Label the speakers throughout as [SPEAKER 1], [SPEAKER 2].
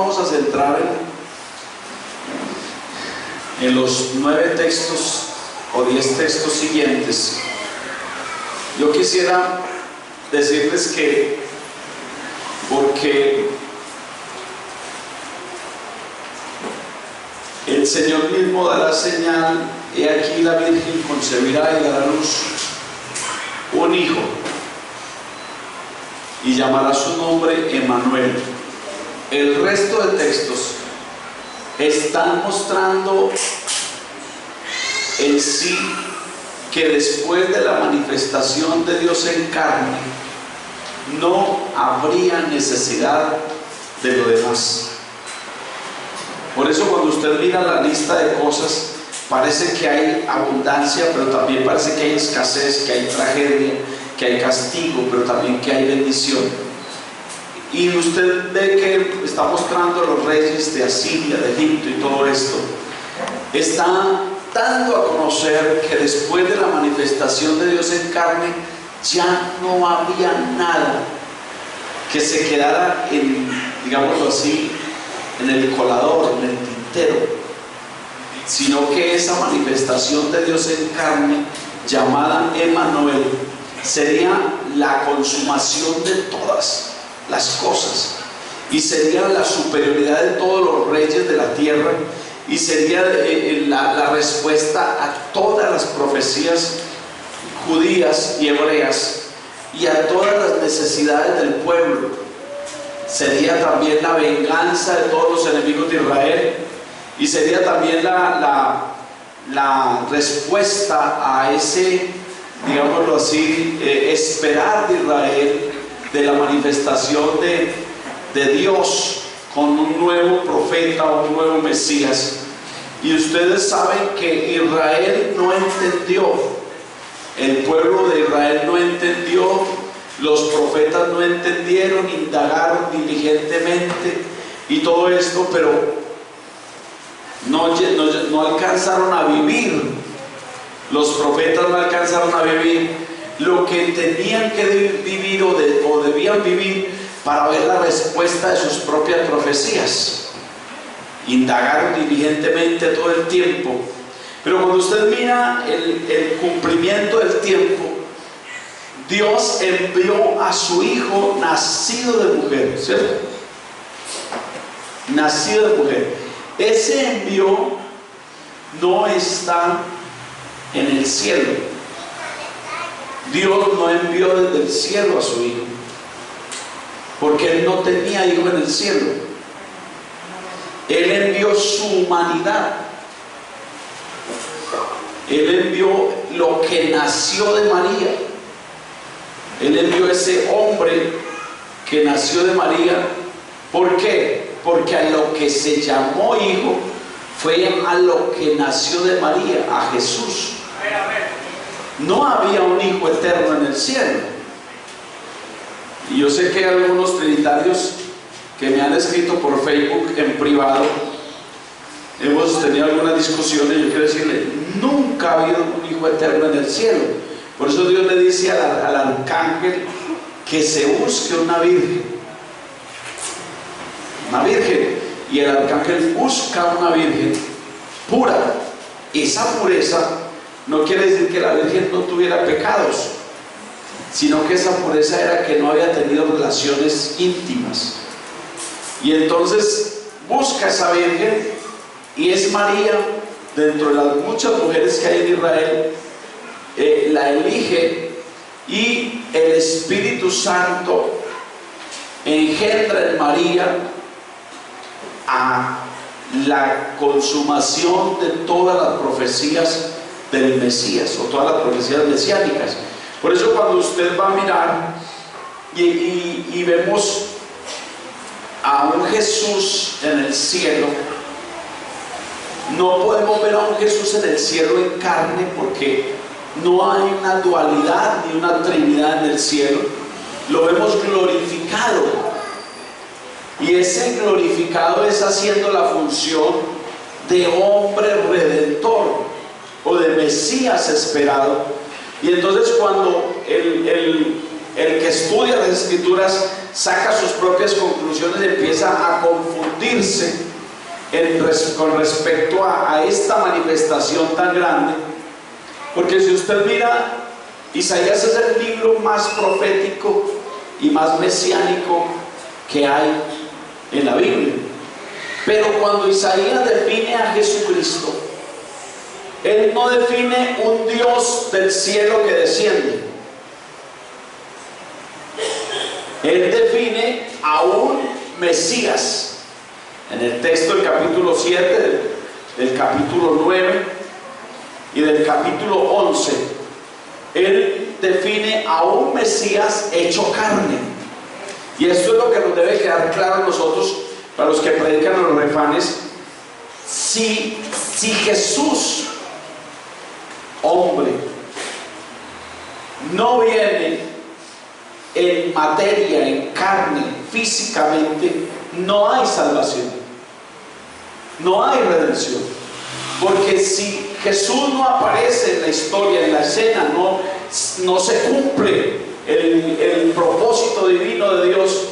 [SPEAKER 1] vamos a centrar en los 9 textos o 10 textos siguientes. Yo quisiera decirles que, porque el Señor mismo dará señal, he aquí la Virgen concebirá y dará a luz un hijo, y llamará su nombre Emmanuel. El resto de textos están mostrando en sí que después de la manifestación de Dios en carne no habría necesidad de lo demás. Por eso cuando usted mira la lista de cosas, parece que hay abundancia, pero también parece que hay escasez, que hay tragedia, que hay castigo, pero también que hay bendición. Y usted ve que está mostrando a los reyes de Asiria, de Egipto y todo esto. Está dando a conocer que después de la manifestación de Dios en carne, ya no había nada que se quedara en, digámoslo así, en el colador, en el tintero, sino que esa manifestación de Dios en carne, llamada Emmanuel, sería la consumación de todas las cosas, y sería la superioridad de todos los reyes de la tierra, y sería la respuesta a todas las profecías judías y hebreas y a todas las necesidades del pueblo. Sería también la venganza de todos los enemigos de Israel, y sería también la respuesta a ese, digámoslo así, esperar de Israel, de la manifestación de Dios con un nuevo profeta, un nuevo Mesías. Y ustedes saben que Israel no entendió, el pueblo de Israel no entendió, los profetas no entendieron, indagaron diligentemente y todo esto, pero no alcanzaron a vivir. Los profetas no alcanzaron a vivir lo que tenían que vivir o debían vivir para ver la respuesta de sus propias profecías. Indagaron diligentemente todo el tiempo, pero cuando usted mira el cumplimiento del tiempo, Dios envió a su hijo nacido de mujer, ¿cierto? Nacido de mujer. Ese envío no está en el cielo. Dios no envió desde el cielo a su hijo, porque él no tenía hijo en el cielo. Él envió su humanidad. Él envió lo que nació de María. Él envió ese hombre que nació de María. ¿Por qué? Porque a lo que se llamó hijo fue a lo que nació de María, a Jesús. No había un hijo eterno en el cielo. Y yo sé que hay algunos trinitarios que me han escrito por Facebook en privado. Hemos tenido algunas discusiones. Yo quiero decirle, nunca ha habido un hijo eterno en el cielo. Por eso Dios le dice al arcángel que se busque una virgen. Una virgen. Y el arcángel busca una virgen pura. Esa pureza no quiere decir que la virgen no tuviera pecados, sino que esa pureza era que no había tenido relaciones íntimas. Y entonces busca esa virgen, y es María, dentro de las muchas mujeres que hay en Israel, la elige, y el Espíritu Santo engendra en María a la consumación de todas las profecías del Mesías, o todas las profecías mesiánicas. Por eso cuando usted va a mirar y vemos a un Jesús en el cielo, no podemos ver a un Jesús en el cielo en carne, porque no hay una dualidad ni una trinidad en el cielo. Lo vemos glorificado, y ese glorificado es haciendo la función de hombre redentor o de Mesías esperado. Y entonces cuando el que estudia las Escrituras saca sus propias conclusiones, empieza a confundir confundirse con respecto a esta manifestación tan grande, porque si usted mira, Isaías es el libro más profético y más mesiánico que hay en la Biblia. Pero cuando Isaías define a Jesucristo, él no define un Dios del cielo que desciende. Él define a un Mesías. En el texto del capítulo 7, del capítulo 9 y del capítulo 11, él define a un Mesías hecho carne. Y esto es lo que nos debe quedar claro a nosotros, para los que predican a los refanes. Si Jesús, hombre, no viene en materia, en carne, físicamente, no hay salvación, no hay redención. Porque si Jesús no aparece en la historia, en la escena, no se cumple el propósito divino de Dios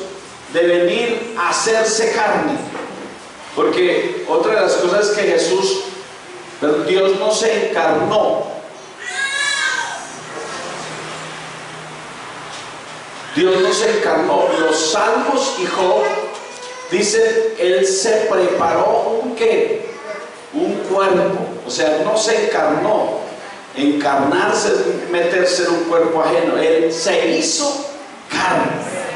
[SPEAKER 1] de venir a hacerse carne. Porque otra de las cosas es que Dios no se encarnó. Dios no se encarnó. Los salmos y Job dicen, él se preparó un cuerpo. O sea, no se encarnó. Encarnarse es meterse en un cuerpo ajeno. Él se hizo carne,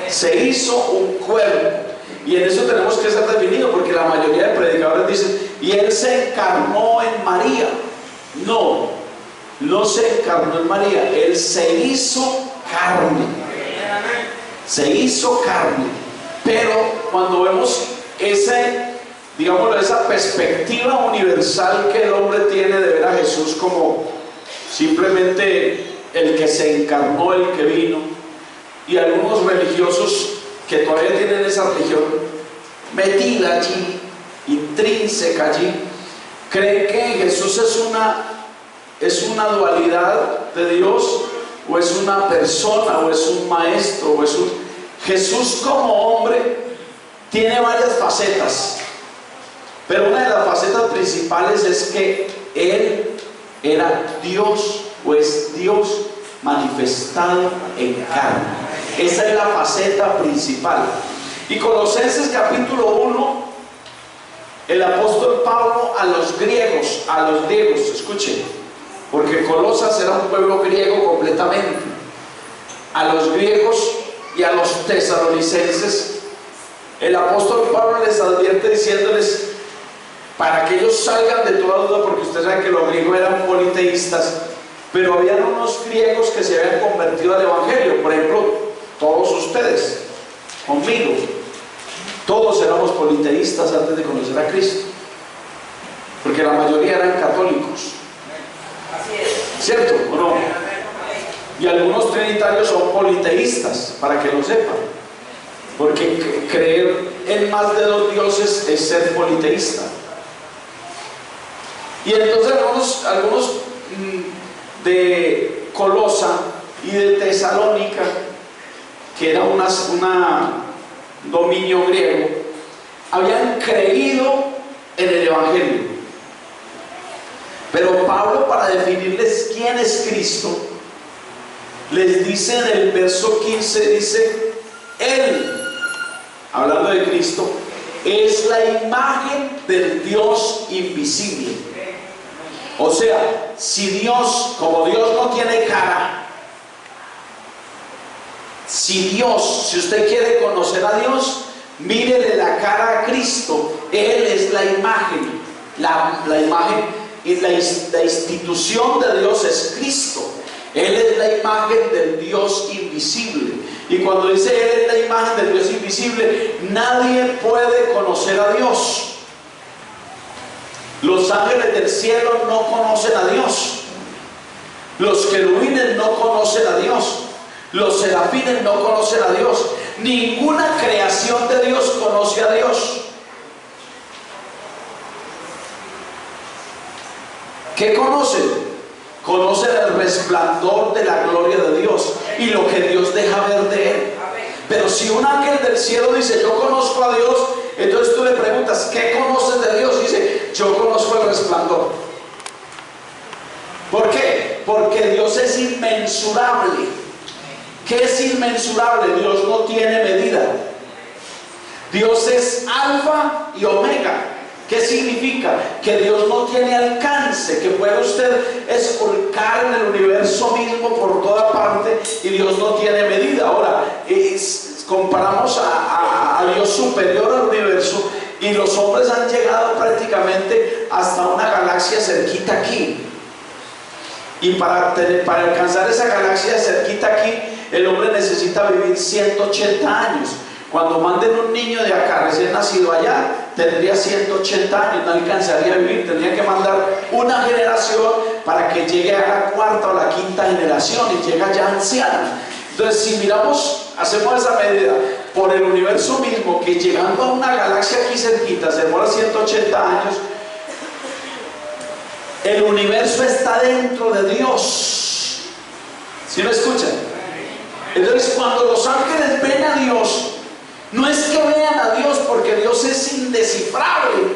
[SPEAKER 1] se hizo un cuerpo. Y en eso tenemos que ser definidos, porque la mayoría de predicadores dicen, y él se encarnó en María. No se encarnó en María, él se hizo carne. Se hizo carne. Pero cuando vemos esa perspectiva universal que el hombre tiene de ver a Jesús como simplemente el que se encarnó, el que vino, y algunos religiosos que todavía tienen esa religión metida allí, intrínseca allí, creen que Jesús es una dualidad de Dios, o es una persona, o es un maestro, Jesús como hombre tiene varias facetas, pero una de las facetas principales es que él era Dios, o es Dios manifestado en carne. Esa es la faceta principal. Y Colosenses capítulo 1, el apóstol Pablo a los griegos, escuchen, porque Colosas era un pueblo griego completamente, a los griegos y a los tesalonicenses, el apóstol Pablo les advierte diciéndoles, para que ellos salgan de toda duda, porque ustedes saben que los griegos eran politeístas, pero habían unos griegos que se habían convertido al evangelio. Por ejemplo, todos ustedes, conmigo, todos éramos politeístas antes de conocer a Cristo, porque la mayoría eran católicos, ¿cierto o no? Y algunos trinitarios son politeístas, para que lo sepan, porque creer en más de dos dioses es ser politeísta. Y entonces algunos de Colosa y de Tesalónica, que era un dominio griego, habían creído en el evangelio. Pero Pablo, para definirles quién es Cristo, les dice en el verso 15, dice, él, hablando de Cristo, es la imagen del Dios invisible. O sea, si Dios, como Dios no tiene cara, si usted quiere conocer a Dios, mírele la cara a Cristo. Él es la imagen. La imagen y la institución de Dios es Cristo. Él es la imagen del Dios invisible. Y cuando dice Él es la imagen del Dios invisible, nadie puede conocer a Dios. Los ángeles del cielo no conocen a Dios. Los querubines no conocen a Dios. Los serafines no conocen a Dios. Ninguna creación de Dios conoce a Dios. ¿Qué conocen? Conocen el resplandor de la gloria de Dios y lo que Dios deja ver de Él. Pero si un ángel del cielo dice, yo conozco a Dios, entonces tú le preguntas, preguntas, ¿qué conoces de Dios? Dice, yo conozco el resplandor. ¿Por qué? Porque Dios es inmensurable. ¿Qué es inmensurable? Dios no tiene medida. Dios es alfa y omega. ¿Qué significa? Que Dios no tiene alcance, que puede usted esculcar en el universo mismo por toda parte y Dios no tiene medida. Ahora, comparamos a Dios superior al universo y los hombres han llegado prácticamente hasta una galaxia cerquita aquí. Y para alcanzar esa galaxia cerquita aquí, el hombre necesita vivir 180 años. Cuando manden un niño de acá recién nacido allá, tendría 180 años, no alcanzaría a vivir, tendría que mandar una generación para que llegue a la cuarta o la quinta generación y llega ya anciana. Entonces, si miramos, hacemos esa medida por el universo mismo, que llegando a una galaxia aquí cerquita se demora 180 años, el universo está dentro de Dios. ¿Sí lo escuchan? Entonces, cuando los ángeles ven a Dios, no es que vean a Dios porque Dios es indescifrable,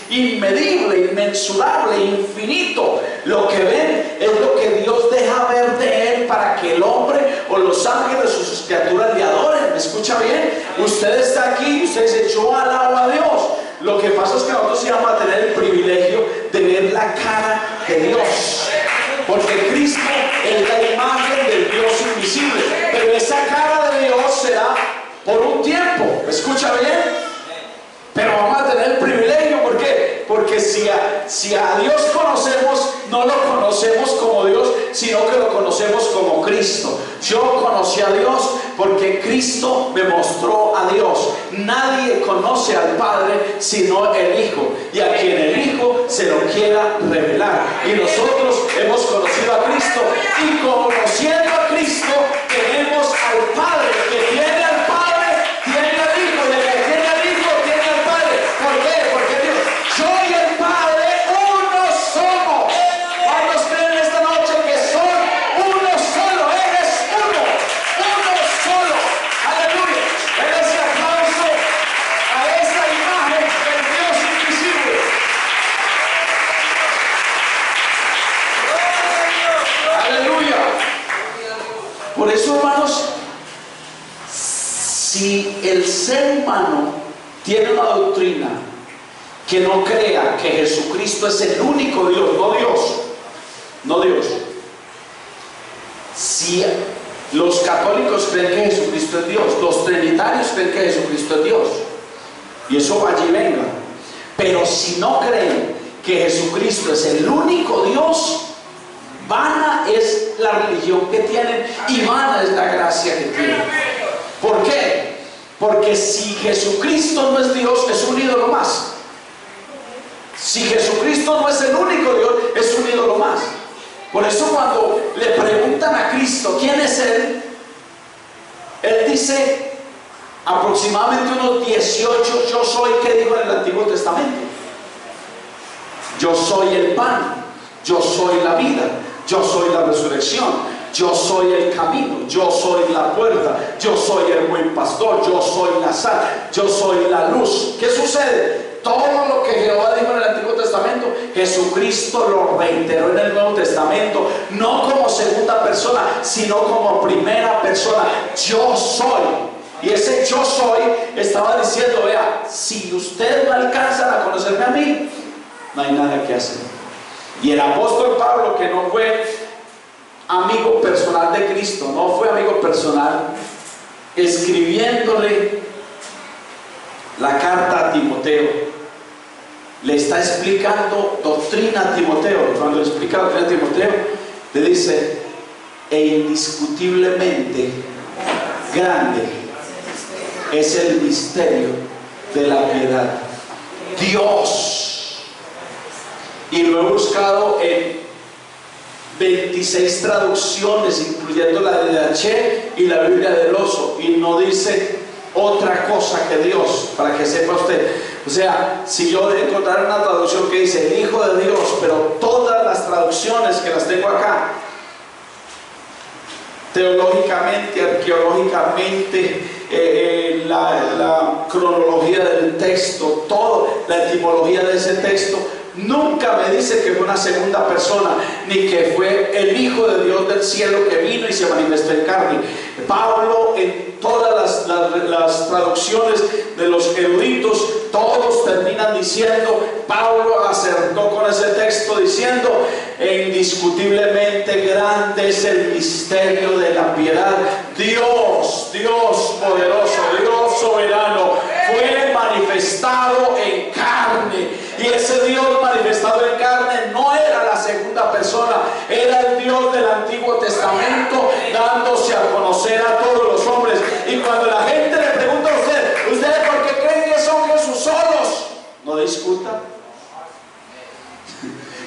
[SPEAKER 1] inmedible, inmensurable, infinito. Lo que ven es lo que Dios deja ver de Él para que el hombre o los ángeles o sus criaturas le adoren. ¿Me escucha bien? Usted está aquí y usted dice, yo alabo a Dios. Lo que pasa es que nosotros íbamos a tener el privilegio de ver la cara de Dios, porque Cristo es la imagen del Dios invisible, pero esa cara de Dios será por un tiempo. ¿Me escucha bien? Pero vamos a tener el privilegio. ¿Por qué? Porque si a Dios conocemos, no lo conocemos como Dios, sino que lo conocemos como Cristo. Yo conocí a Dios porque Cristo me mostró a Dios. Nadie conoce al Padre sino el Hijo, y a quien el Hijo se lo quiera revelar. Y nosotros hemos conocido a Cristo, y conociendo a Cristo tenemos al Padre. Que tiene al Padre tiene al Hijo, y el que tiene al Hijo tiene al Padre. ¿Por qué? Porque Dios, yo y el Padre uno somos. ¿Cuántos creen esta noche que son uno solo? Él es uno solo. Aleluya. Él ese aplauso a esa imagen del Dios invisible. Aleluya. Por eso, hermanos, si el ser humano tiene una doctrina que no crea que Jesucristo es el único Dios, no Dios. Si los católicos creen que Jesucristo es Dios, los trinitarios creen que Jesucristo es Dios, y eso va allí venga. Pero si no creen que Jesucristo es el único Dios, vana es la religión que tienen y vana es la gracia que tienen. ¿Por qué? Porque si Jesucristo no es Dios, es un ídolo más. Si Jesucristo no es el único Dios, es un ídolo más. Por eso cuando le preguntan a Cristo quién es Él, Él dice aproximadamente unos 18 yo soy que dijo en el Antiguo Testamento. Yo soy el pan, yo soy la vida, yo soy la resurrección, yo soy el camino, yo soy la puerta, yo soy el buen pastor, yo soy la sal, yo soy la luz. ¿Qué sucede? Todo lo que Jehová dijo en el Antiguo Testamento, Jesucristo lo reiteró en el Nuevo Testamento, no como segunda persona, sino como primera persona. Yo soy. Y ese yo soy estaba diciendo, vea, si ustedes no alcanzan a conocerme a mí, no hay nada que hacer. Y el apóstol Pablo, que no fue amigo personal de Cristo, no fue amigo personal, escribiéndole la carta a Timoteo, le está explicando doctrina a Timoteo. Cuando le explica doctrina a Timoteo, le dice, e indiscutiblemente grande es el misterio de la piedad. Dios. Y lo he buscado en 26 traducciones, incluyendo la de H y la Biblia del Oso, y no dice otra cosa que Dios, para que sepa usted. O sea, si yo de encontrar una traducción que dice el Hijo de Dios, pero todas las traducciones que las tengo acá, teológicamente, arqueológicamente, la cronología del texto, todo la etimología de ese texto, nunca me dice que fue una segunda persona, ni que fue el Hijo de Dios del cielo que vino y se manifestó en carne. Pablo, en todas las traducciones de los eruditos, todos terminan diciendo, Pablo acertó con ese texto diciendo, indiscutiblemente grande es el misterio de la piedad. Dios poderoso, Dios soberano, fue manifestado en carne. Y ese Dios manifestado en carne no era la segunda persona, era el Dios del Antiguo Testamento dándose a conocer a todos los hombres. Y cuando la gente le pregunta a ¿ustedes por qué creen que son Jesús solos? No discutan.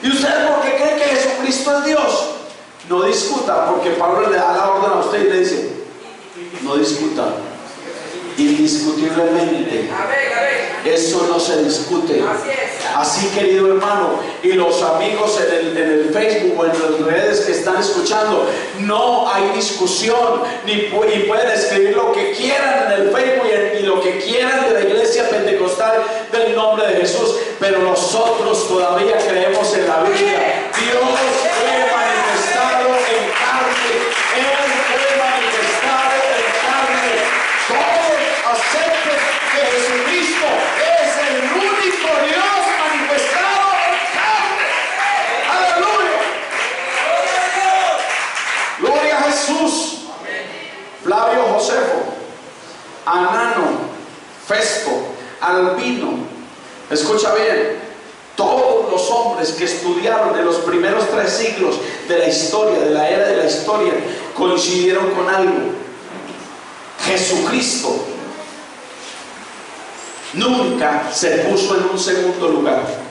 [SPEAKER 1] ¿Y ustedes por qué creen que Jesucristo es Dios? No discutan, porque Pablo le da la orden a usted y le dice, no discutan. Indiscutiblemente, eso no se discute. Así, querido hermano, y los amigos en el Facebook o en las redes que están escuchando, no hay discusión, y pueden escribir lo que quieran en el Facebook y lo que quieran de la iglesia pentecostal del nombre de Jesús, pero nosotros todavía creemos en la Biblia. Dios fue manifestado en carne, Él fue manifestado en carne. Todos acepten que Jesucristo es el único Dios manifestado en carne. Aleluya. Gloria a Jesús. Flavio Josefo, Anano, Festo, Albino. Escucha bien, todos los hombres que estudiaron en los primeros 3 siglos de la historia, de la era de la historia, coincidieron con algo. Jesucristo nunca se puso en un segundo lugar.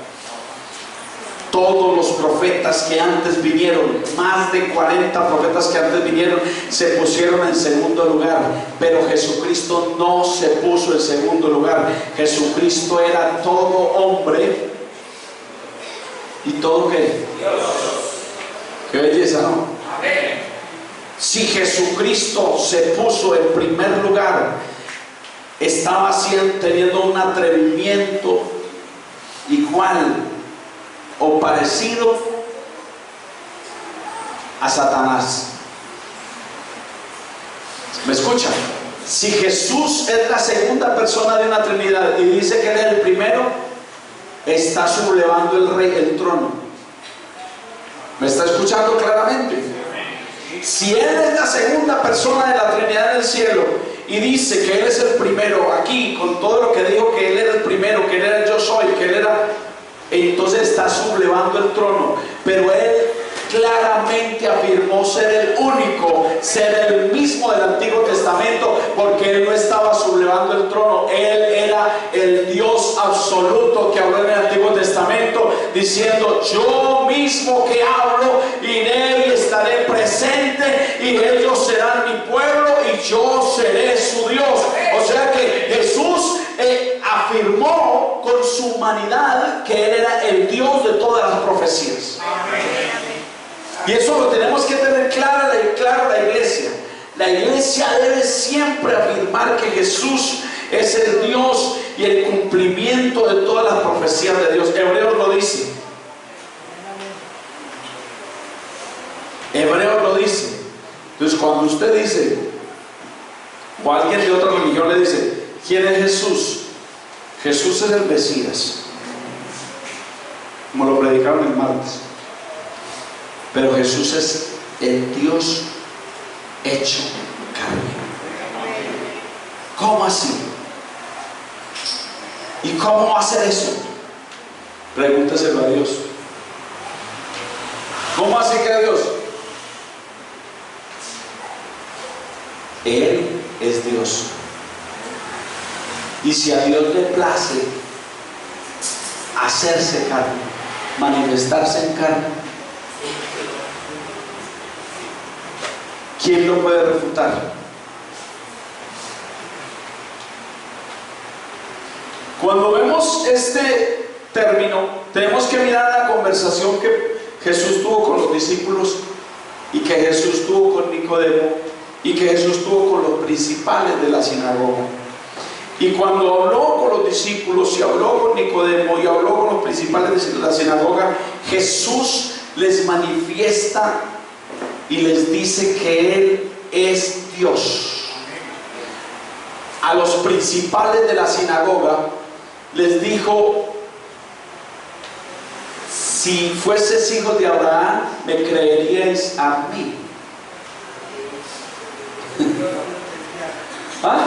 [SPEAKER 1] Todos los profetas que antes vinieron, más de 40 profetas que antes vinieron, se pusieron en segundo lugar, pero Jesucristo no se puso en segundo lugar. Jesucristo era todo hombre y todo ¿qué? Dios. Qué belleza, ¿no? Amén. Si Jesucristo se puso en primer lugar, estaba teniendo un atrevimiento igual o parecido a Satanás. ¿Me escuchan? Si Jesús es la segunda persona de una Trinidad y dice que Él es el primero, está sublevando el trono. ¿Me está escuchando claramente? Si Él es la segunda persona de la Trinidad en el cielo y dice que Él es el primero aquí, con todo lo que dijo que Él era el primero, que Él era el yo soy, que Él era, entonces está sublevando el trono. Pero Él claramente afirmó ser el único, ser el mismo del Antiguo Testamento, porque Él no estaba sublevando el trono. Él era el Dios absoluto que habló en el Antiguo Testamento, diciendo: yo mismo que hablo, iré y estaré presente, y ellos serán mi pueblo y yo seré su Dios. O sea que Jesús afirmó con su humanidad que Él era el Dios de todas las profecías. Y eso lo tenemos que tener claro la iglesia. La iglesia debe siempre afirmar que Jesús es el Dios y el cumplimiento de todas las profecías de Dios. Hebreos lo dice. Hebreos lo dice. Entonces, cuando usted dice, o alguien de otra religión le dice, ¿quién es Jesús? Jesús es el Mesías, como lo predicaron el martes. Pero Jesús es el Dios hecho carne. ¿Cómo así? ¿Y cómo va a hacer eso? Pregúnteselo a Dios. ¿Cómo así que Dios? Él es Dios. Y si a Dios le place hacerse carne, manifestarse en carne, ¿quién lo puede refutar? Cuando vemos este término, tenemos que mirar la conversación que Jesús tuvo con los discípulos, y que Jesús tuvo con Nicodemo, y que Jesús tuvo con los principales de la sinagoga. Y cuando habló con los discípulos y habló con Nicodemo y habló con los principales de la sinagoga, Jesús les manifiesta y les dice que Él es Dios. A los principales de la sinagoga les dijo: si fueses hijos de Abraham, me creeríais a mí. ¿Ah?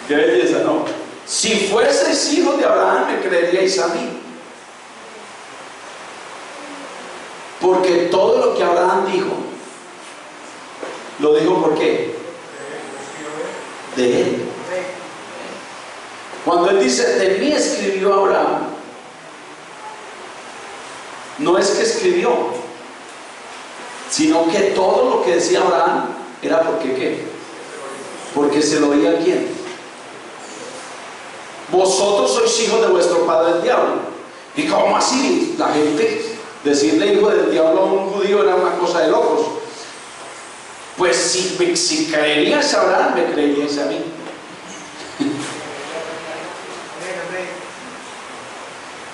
[SPEAKER 1] Qué belleza, ¿no? Si fueseis hijos de Abraham, me creeríais a mí. Porque todo lo que Abraham dijo, lo dijo ¿por qué? De él. Cuando él dice, de mí escribió Abraham, no es que escribió, sino que todo lo que decía Abraham era porque ¿qué? Porque se lo oía a quién. Vosotros sois hijos de vuestro padre el diablo. ¿Y cómo así? La gente, decirle hijo del diablo a un judío era una cosa de locos. Pues si creerías a Abraham, me creerías a mí.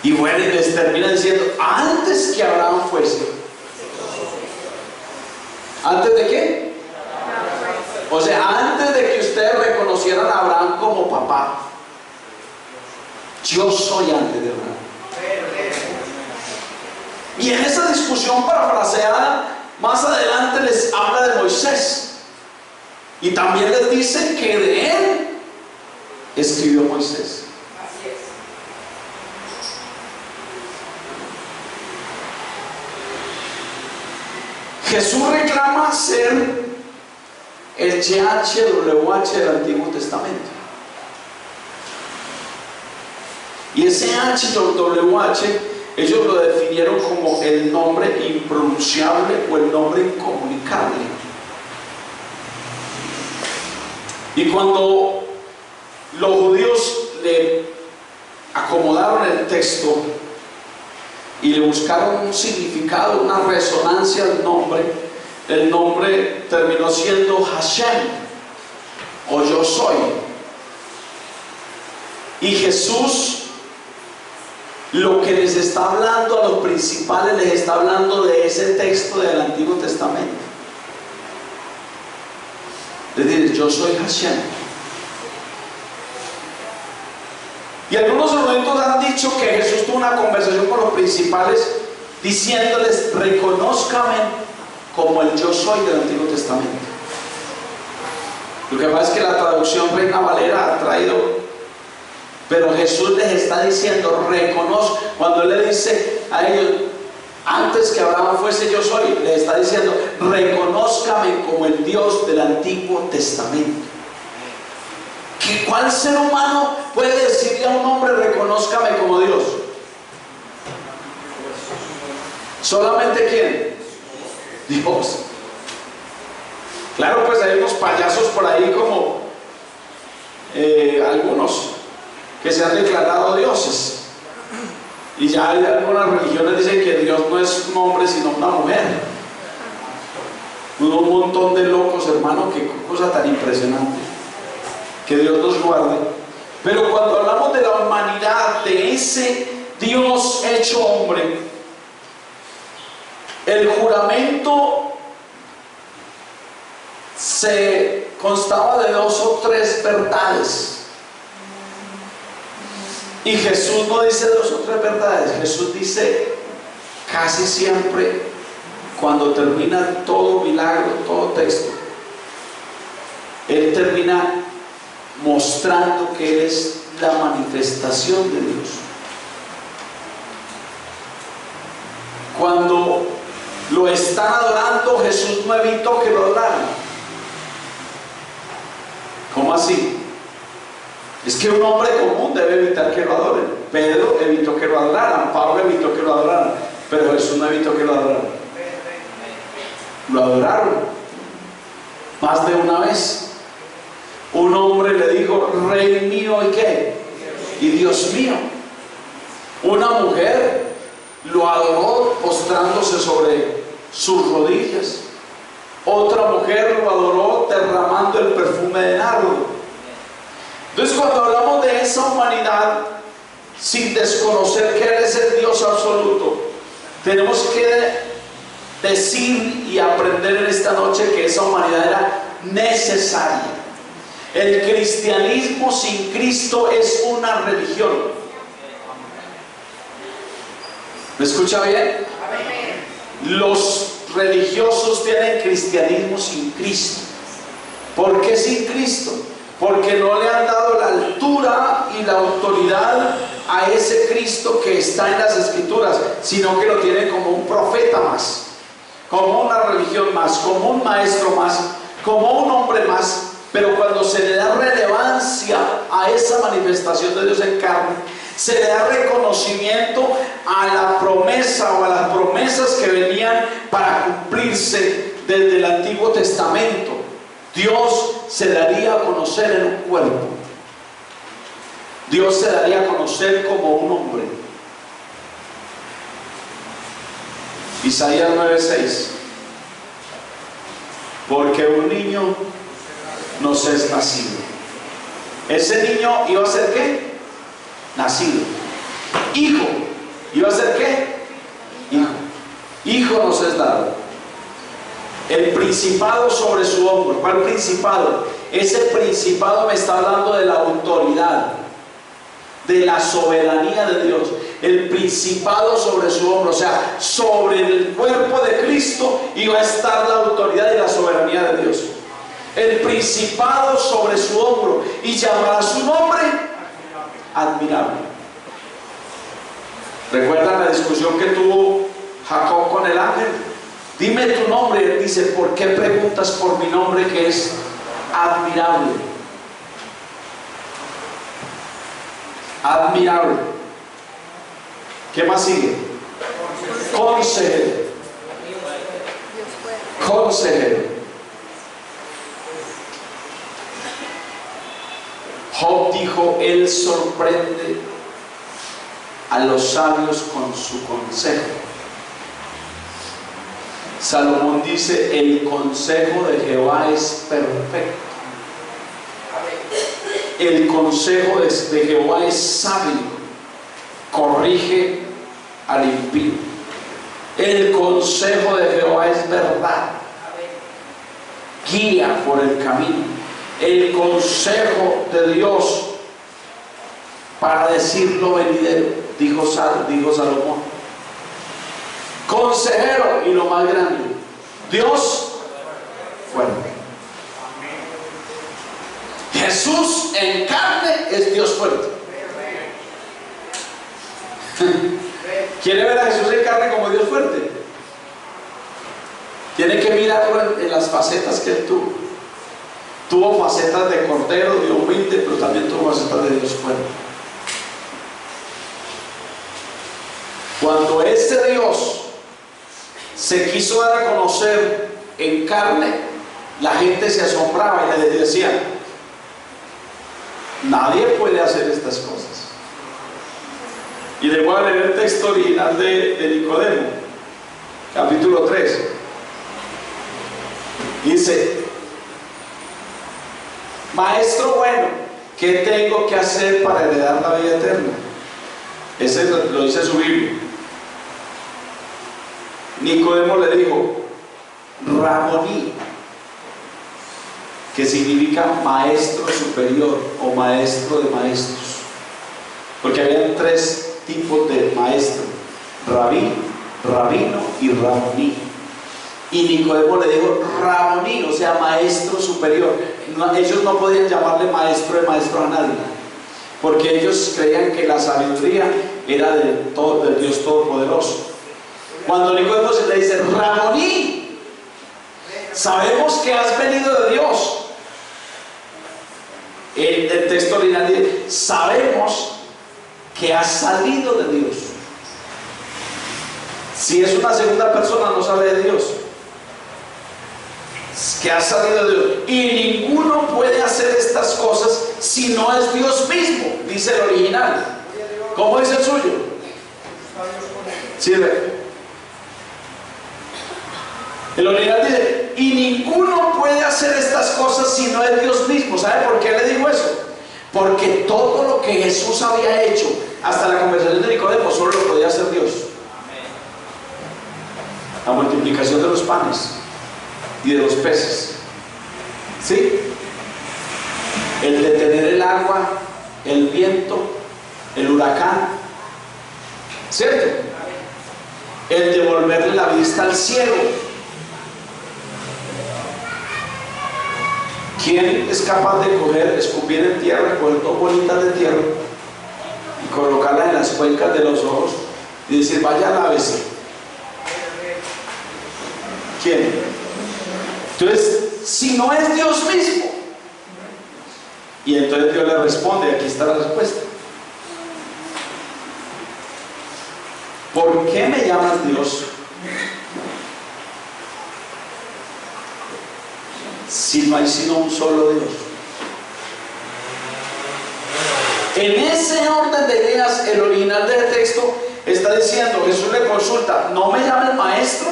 [SPEAKER 1] Y bueno, y les termina diciendo, antes que Abraham fuese. ¿Antes de qué? O sea, antes de que ustedes reconocieran a Abraham como papá, yo soy antes de Abraham. Y en esa discusión parafraseada, más adelante les habla de Moisés. Y también les dice que de él escribió Moisés. Jesús reclama ser el YHWH del Antiguo Testamento. Y ese YHWH ellos lo definieron como el nombre impronunciable o el nombre incomunicable. Y cuando los judíos le acomodaron el texto y le buscaron un significado, una resonancia al nombre, el nombre terminó siendo Hashem, o yo soy. Y Jesús, lo que les está hablando a los principales, les está hablando de ese texto del Antiguo Testamento. Es decir, yo soy Hashem. Y algunos momentos han dicho que Jesús tuvo una conversación con los principales diciéndoles, reconózcame como el yo soy del Antiguo Testamento. Lo que pasa es que la traducción Reina Valera ha traído, pero Jesús les está diciendo, reconozco. Cuando Él le dice a ellos, antes que Abraham fuese yo soy, les está diciendo, reconózcame como el Dios del Antiguo Testamento. ¿Cuál ser humano puede decirle a un hombre reconózcame como Dios? ¿Solamente quién? Dios. Claro, pues hay unos payasos por ahí como algunos que se han declarado dioses. Y ya hay algunas religiones que dicen que Dios no es un hombre sino una mujer. Un montón de locos, hermano, qué cosa tan impresionante. Que Dios nos guarde. Pero cuando hablamos de la humanidad, de ese Dios hecho hombre, el juramento se constaba de 2 o 3 verdades. Y Jesús no dice 2 o 3 verdades. Jesús dice casi siempre, cuando termina todo milagro, todo texto, Él termina mostrando que Él es la manifestación de Dios. Cuando lo están adorando, Jesús no evitó que lo adoraran. ¿Cómo así? Es que un hombre común debe evitar que lo adoren. Pedro evitó que lo adoraran, Pablo evitó que lo adoraran, pero Jesús no evitó que lo adoraran. Lo adoraron más de una vez. Un hombre le dijo, Rey mío y qué, y Dios mío. Una mujer lo adoró postrándose sobre sus rodillas. Otra mujer lo adoró derramando el perfume de nardo. Entonces, cuando hablamos de esa humanidad, sin desconocer que Él es el Dios absoluto, tenemos que decir y aprender en esta noche que esa humanidad era necesaria. El cristianismo sin Cristo es una religión. ¿Me escucha bien? Los religiosos tienen cristianismo sin Cristo. ¿Por qué sin Cristo? Porque no le han dado la altura y la autoridad a ese Cristo que está en las Escrituras, sino que lo tienen como un profeta más, como una religión más, como un maestro más, como un hombre más. Pero cuando se le da relevancia a esa manifestación de Dios en carne, se le da reconocimiento a la promesa o a las promesas que venían para cumplirse desde el Antiguo Testamento. Dios se daría a conocer en un cuerpo. Dios se daría a conocer como un hombre. Isaías 9:6. Porque un niño nos es nacido. Ese niño iba a ser ¿qué? Nacido. Hijo. ¿Iba a ser qué? Hijo. Hijo nos es dado. El principado sobre su hombro. ¿Cuál principado? Ese principado me está hablando de la autoridad, de la soberanía de Dios. El principado sobre su hombro, o sea, sobre el cuerpo de Cristo iba a estar la autoridad y la soberanía de Dios. El principado sobre su hombro, y llamará su nombre admirable. ¿Recuerdan la discusión que tuvo Jacob con el ángel? Dime tu nombre. Él dice: ¿por qué preguntas por mi nombre, que es admirable? Admirable. ¿Qué más sigue? Consejero. Consejero. Job dijo: Él sorprende a los sabios con su consejo. Salomón dice: el consejo de Jehová es perfecto. El consejo de Jehová es sabio, corrige al impío. El consejo de Jehová es verdad, guía por el camino. El consejo de Dios para decir lo venidero, dijo Salomón. Consejero, y lo más grande, Dios fuerte. Jesús en carne es Dios fuerte. ¿Quiere ver a Jesús en carne como Dios fuerte? Tiene que mirarlo en las facetas que Él tuvo. Tuvo facetas de cordero, de humilde, pero también tuvo facetas de Dios fuerte. Cuando ese Dios se quiso dar a conocer en carne, la gente se asombraba y le decía: nadie puede hacer estas cosas. Y le voy a leer el texto original de Nicodemo, capítulo 3. Dice: maestro bueno, ¿qué tengo que hacer para heredar la vida eterna? Ese lo dice su Biblia. Nicodemo le dijo: Raboní, que significa maestro superior o maestro de maestros, porque había tres tipos de maestro: rabí, rabino y raboní. Y Nicodemo le dijo raboní, o sea, maestro superior. Ellos no podían llamarle maestro de maestro a nadie, porque ellos creían que la sabiduría era del Dios Todopoderoso. Cuando Nicodemo se le dice raboní, sabemos que has venido de Dios. El texto original dice: sabemos que has salido de Dios. Si es una segunda persona, no sale de Dios. Que ha salido de Dios, y ninguno puede hacer estas cosas si no es Dios mismo, dice el original. ¿Cómo dice el suyo? Sí, el original dice: y ninguno puede hacer estas cosas si no es Dios mismo. ¿Sabe por qué le digo eso? Porque todo lo que Jesús había hecho, hasta la conversación de Nicodemo, solo lo podía hacer Dios. La multiplicación de los panes y de los peces, ¿sí? El detener el agua, el viento, el huracán, ¿cierto? El devolverle la vista al ciego. ¿Quién es capaz de escupir en tierra, coger dos bolitas de tierra y colocarlas en las cuencas de los ojos y decir, vaya, lávese? ¿Quién? Entonces, si no es Dios mismo, y entonces Dios le responde, aquí está la respuesta. ¿Por qué me llamas Dios si no hay sino un solo Dios? En ese orden de ideas, el original del texto está diciendo, Jesús le consulta, no me llames maestro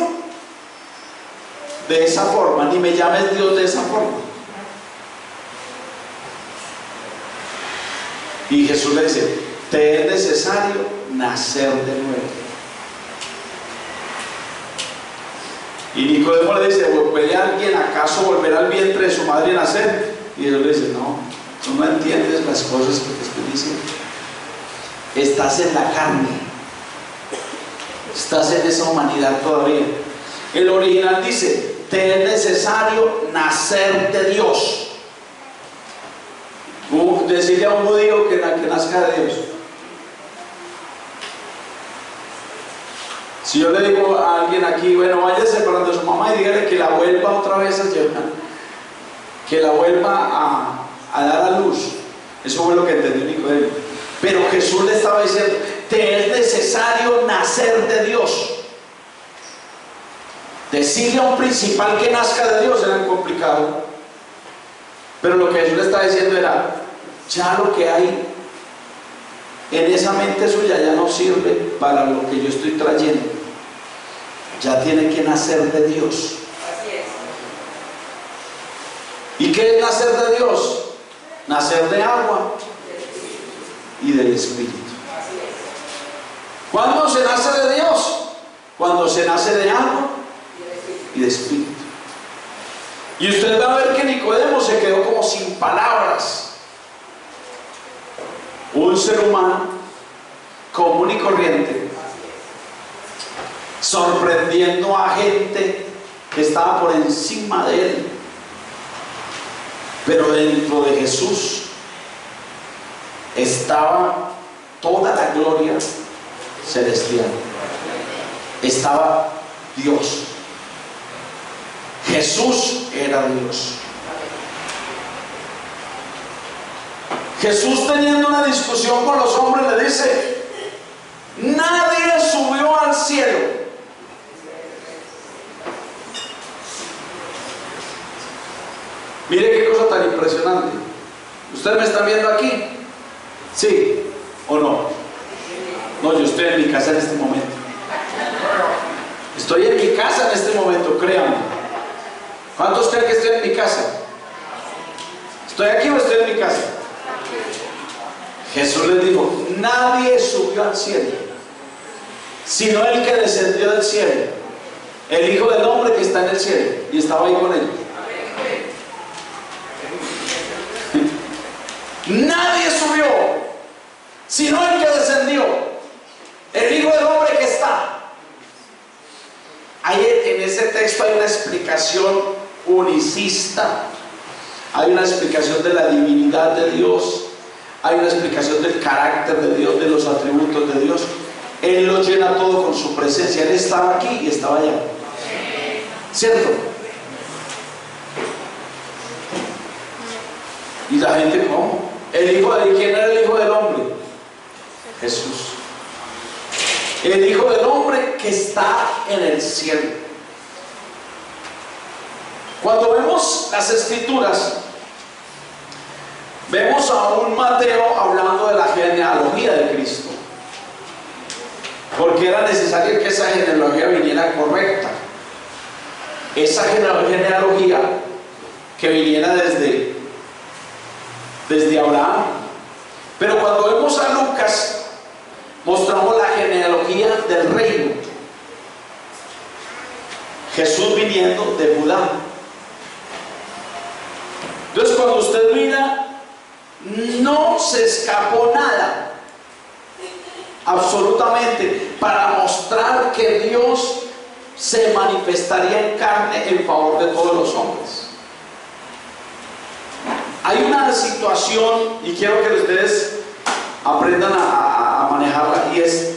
[SPEAKER 1] de esa forma, ni me llames Dios de esa forma. Y Jesús le dice, te es necesario nacer de nuevo. Y Nicodemo le dice, ¿puede alguien acaso volver al vientre de su madre y nacer? Y Jesús le dice, no, tú no entiendes las cosas que te estoy diciendo. Estás en la carne, estás en esa humanidad todavía. El original dice, te es necesario nacer de Dios. Decirle a un judío que nazca de Dios. Si yo le digo a alguien aquí, bueno, váyase para donde su mamá y dígale que la vuelva otra vez a llevar, que la vuelva a dar a luz. Eso fue lo que entendió Nicodemo. Pero Jesús le estaba diciendo, te es necesario nacer de Dios. Decirle a un principal que nazca de Dios era complicado. Pero lo que Jesús le estaba diciendo era, ya lo que hay en esa mente suya ya no sirve para lo que yo estoy trayendo. Ya tiene que nacer de Dios.
[SPEAKER 2] Así es.
[SPEAKER 1] ¿Y qué es nacer de Dios? Nacer de agua y del Espíritu.
[SPEAKER 2] Así es.
[SPEAKER 1] ¿Cuándo se nace de Dios? Cuando se nace de agua y de Espíritu. Y usted va a ver que Nicodemo se quedó como sin palabras. Un ser humano común y corriente, sorprendiendo a gente que estaba por encima de él, pero dentro de Jesús estaba toda la gloria celestial, estaba Dios. Jesús era Dios. Jesús, teniendo una discusión con los hombres, le dice, nadie subió al cielo. Mire qué cosa tan impresionante. ¿Ustedes me están viendo aquí? ¿Sí o no? No, yo estoy en mi casa en este momento. Estoy en mi casa en este momento, créanme. ¿Cuántos creen que estoy en mi casa? ¿Estoy aquí o estoy en mi casa? Jesús les dijo, nadie subió al cielo, sino el que descendió del cielo, el Hijo del Hombre que está en el cielo, y estaba ahí con él. Nadie subió, sino el que descendió, el Hijo del Hombre que está. En ese texto hay una explicación unicista, hay una explicación de la divinidad de Dios, hay una explicación del carácter de Dios, de los atributos de Dios. Él lo llena todo con su presencia. Él estaba aquí y estaba allá, ¿cierto? Y la gente, ¿cómo? ¿Quién era el Hijo del Hombre? Jesús. El Hijo del Hombre que está en el cielo. Cuando vemos las Escrituras, vemos a un Mateo hablando de la genealogía de Cristo, porque era necesario que esa genealogía viniera correcta, esa genealogía que viniera desde Abraham, Pero cuando vemos a Lucas, mostramos la genealogía del reino. Jesús viniendo de Judá. Entonces cuando usted mira, no se escapó nada, absolutamente, para mostrar que Dios se manifestaría en carne en favor de todos los hombres. Hay una situación, y quiero que ustedes aprendan a manejarla, y es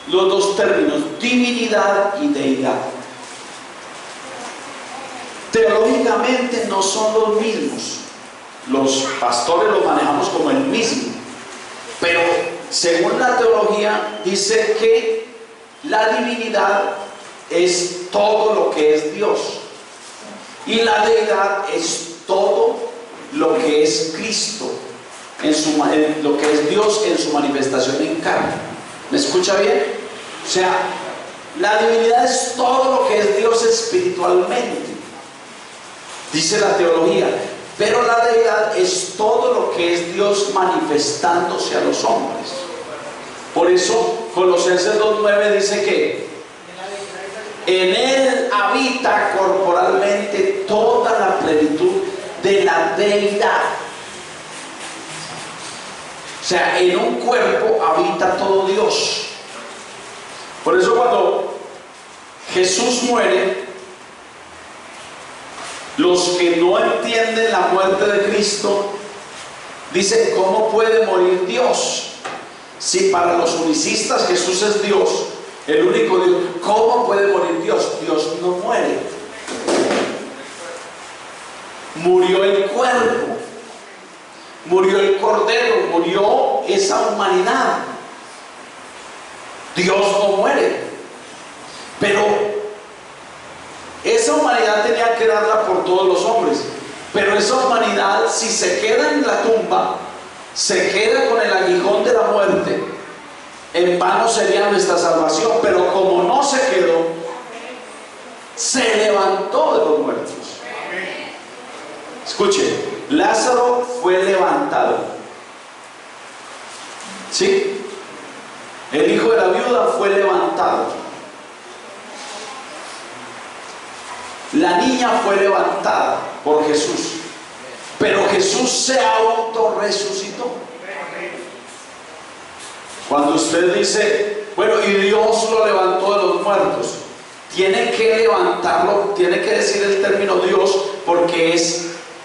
[SPEAKER 1] los dos términos, divinidad y deidad. Teológicamente no son los mismos. Los pastores los manejamos como el mismo, pero según la teología dice que la divinidad es todo lo que es Dios y la deidad es todo lo que es Cristo, en lo que es Dios en su manifestación en carne. ¿Me escucha bien? O sea, la divinidad es todo lo que es Dios espiritualmente, dice la teología, pero la deidad es todo lo que es Dios manifestándose a los hombres. Por eso Colosenses 2:9 dice que en Él habita corporalmente toda la plenitud de la deidad. O sea, en un cuerpo habita todo Dios. Por eso cuando Jesús muere, los que no entienden la muerte de Cristo dicen: ¿cómo puede morir Dios? Si para los unicistas Jesús es Dios, el único Dios, ¿cómo puede morir Dios? Dios no muere. Murió el cuerpo, murió el cordero, murió esa humanidad. Dios no muere, pero esa humanidad tenía que darla por todos los hombres. Pero esa humanidad, si se queda en la tumba, se queda con el aguijón de la muerte, en vano sería nuestra salvación. Pero como no se quedó, se levantó de los muertos. Escuche, Lázaro fue levantado, ¿sí? El hijo de la viuda fue levantado. La niña fue levantada por Jesús, pero Jesús se autorresucitó. Cuando usted dice, bueno, y Dios lo levantó de los muertos, tiene que levantarlo, tiene que decir el término Dios, porque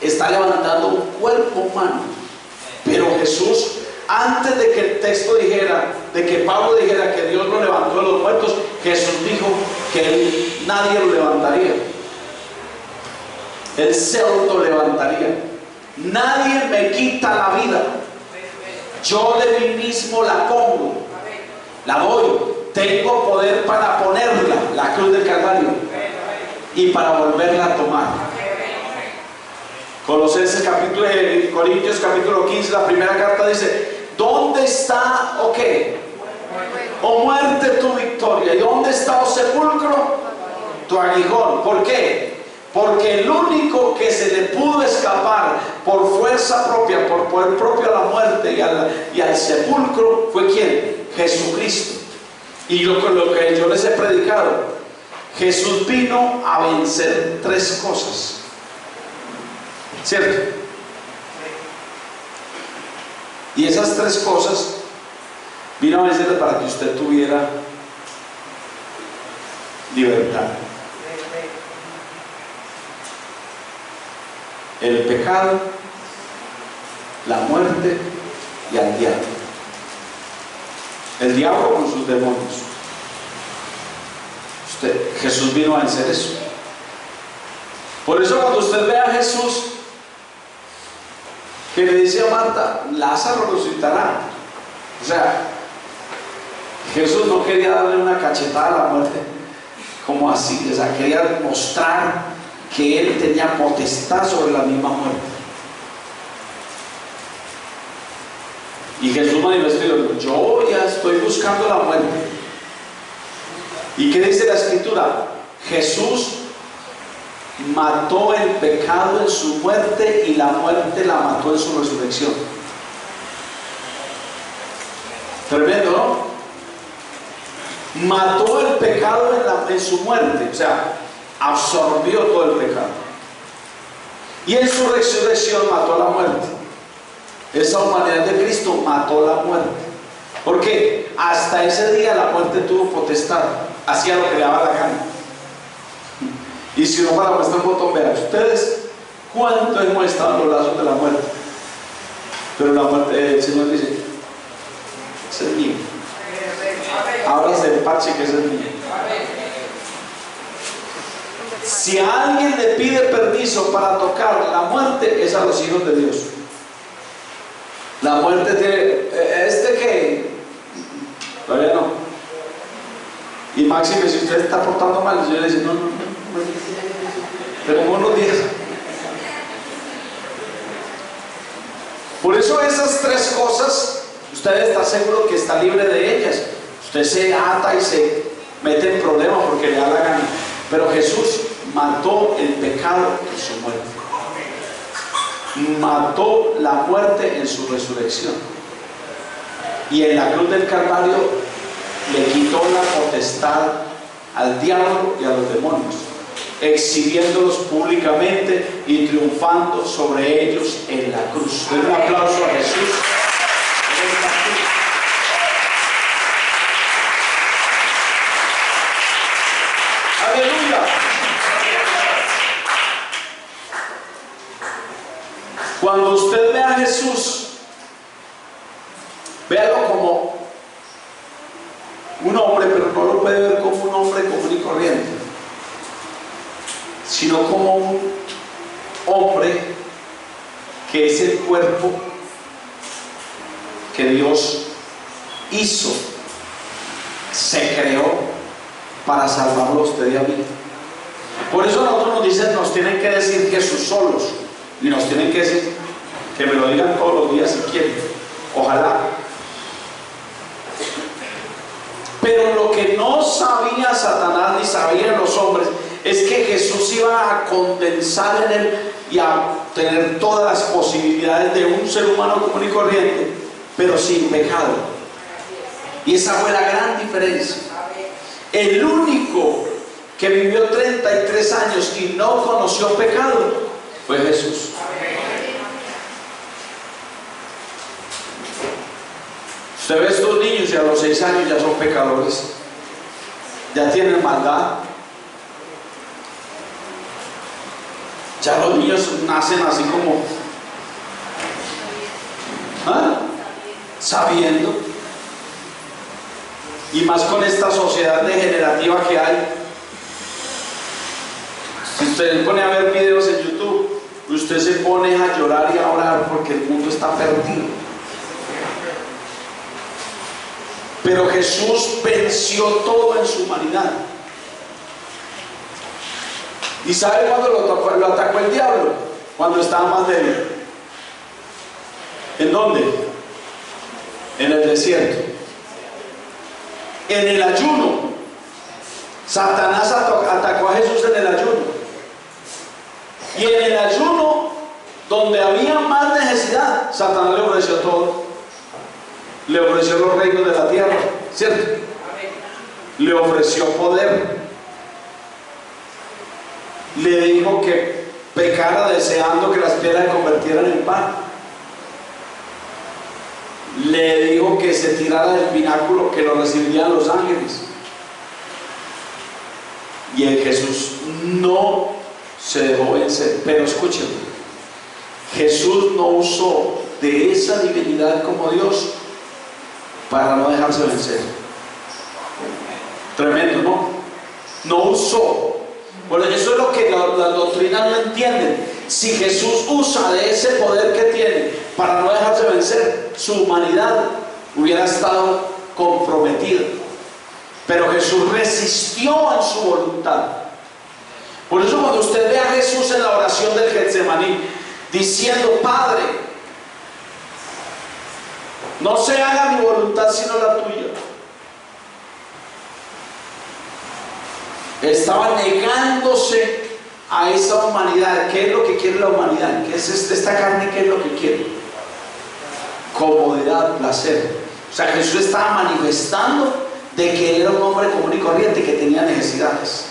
[SPEAKER 1] está levantando un cuerpo humano. Pero Jesús, antes de que el texto dijera, de que Pablo dijera que Dios lo levantó de los muertos, Jesús dijo que nadie lo levantaría. Él se auto levantaría. Nadie me quita la vida, yo de mí mismo la pongo, la doy. Tengo poder para ponerla, la cruz del Calvario, y para volverla a tomar. Colosenses Corintios capítulo 15, la primera carta dice: ¿dónde está, o qué? O muerte, tu victoria. ¿Y dónde está, o sepulcro? Tu aguijón. ¿Por qué? Porque el único que se le pudo escapar por fuerza propia, por poder propio a la muerte y al sepulcro, ¿fue quién? Jesucristo. Y lo que yo les he predicado, Jesús vino a vencer tres cosas, ¿cierto? Y esas tres cosas vino a vencer para que usted tuviera libertad. El pecado, la muerte y al diablo. El diablo con sus demonios. Jesús vino a vencer eso. Por eso cuando usted ve a Jesús que le dice a Marta: Lázaro resucitará. O sea, Jesús no quería darle una cachetada a la muerte como así, o sea, quería mostrar que Él tenía potestad sobre la misma muerte. Y Jesús manifestó: yo ya estoy buscando la muerte. ¿Y qué dice la Escritura? Jesús mató el pecado en su muerte y la muerte la mató en su resurrección. Tremendo, ¿no? Mató el pecado en su muerte, o sea, absorbió todo el pecado. Y en su resurrección mató la muerte. Esa humanidad de Cristo mató la muerte. Porque hasta ese día la muerte tuvo potestad, hacía lo que le daba la gana. Y si no para muestra un botón, vean ustedes cuánto hemos estado en los lazos de la muerte. Pero la muerte, el Señor dice: ese es mío. Ábrase el parche que ese es mío. Si a alguien le pide permiso para tocar la muerte, es a los hijos de Dios. La muerte tiene, que todavía no. Y máxime, si usted está portando mal, el Señor le dice: no, pero en unos días. Por eso esas tres cosas, usted está seguro que está libre de ellas. Usted se ata y se mete en problemas porque le da la gana. Pero Jesús mató el pecado en su muerte. Mató la muerte en su resurrección. Y en la cruz del Calvario le quitó la potestad al diablo y a los demonios, exhibiéndolos públicamente y triunfando sobre ellos en la cruz. Den un aplauso a Jesús. Aleluya. Cuando usted ve a Jesús, véalo como un hombre, pero no lo puede ver como un hombre común y corriente, sino como un hombre que es el cuerpo que Dios hizo, se creó para salvarlo a usted y a mí. Por eso nosotros nos tienen que decir Jesús solos, y nos tienen que decir, que me lo digan todos los días si quieren, ojalá. Pero lo que no sabía Satanás ni sabían los hombres es que Jesús iba a condensar en él y a tener todas las posibilidades de un ser humano común y corriente, pero sin pecado. Y esa fue la gran diferencia. El único que vivió 33 años y no conoció pecado fue Jesús. Usted ve a estos niños y a los 6 años ya son pecadores, ya tienen maldad. Ya los niños nacen así como sabiendo, y más con esta sociedad degenerativa que hay. Si usted pone a ver videos en YouTube, usted se pone a llorar y a orar porque el mundo está perdido. Pero Jesús venció todo en su humanidad. ¿Y sabe cuándo lo atacó el diablo? Cuando estaba más débil. ¿En dónde? En el desierto. En el ayuno. Satanás atacó a Jesús en el ayuno. Y en el ayuno, donde había más necesidad, Satanás le ofreció todo. Le ofreció los reinos de la tierra, ¿cierto? Le ofreció poder. Le dijo que pecara deseando que las piedras se convirtieran en pan. Le dijo que se tirara del pináculo, que lo recibirían los ángeles. Y el Jesús no se dejó vencer. Pero escúchenme, Jesús no usó de esa divinidad como Dios para no dejarse vencer. Tremendo, ¿no? No usó. Bueno, eso es lo que las doctrinas no entienden. Si Jesús usa de ese poder que tiene para no dejarse vencer, su humanidad hubiera estado comprometida. Pero Jesús resistió en su voluntad. Por eso cuando usted ve a Jesús en la oración del Getsemaní diciendo: Padre, no se haga mi voluntad sino la tuya, estaba negándose a esa humanidad. ¿Qué es lo que quiere la humanidad? ¿Qué es esta carne? ¿Qué es lo que quiere? Comodidad, placer. O sea, Jesús estaba manifestando de que él era un hombre común y corriente que tenía necesidades.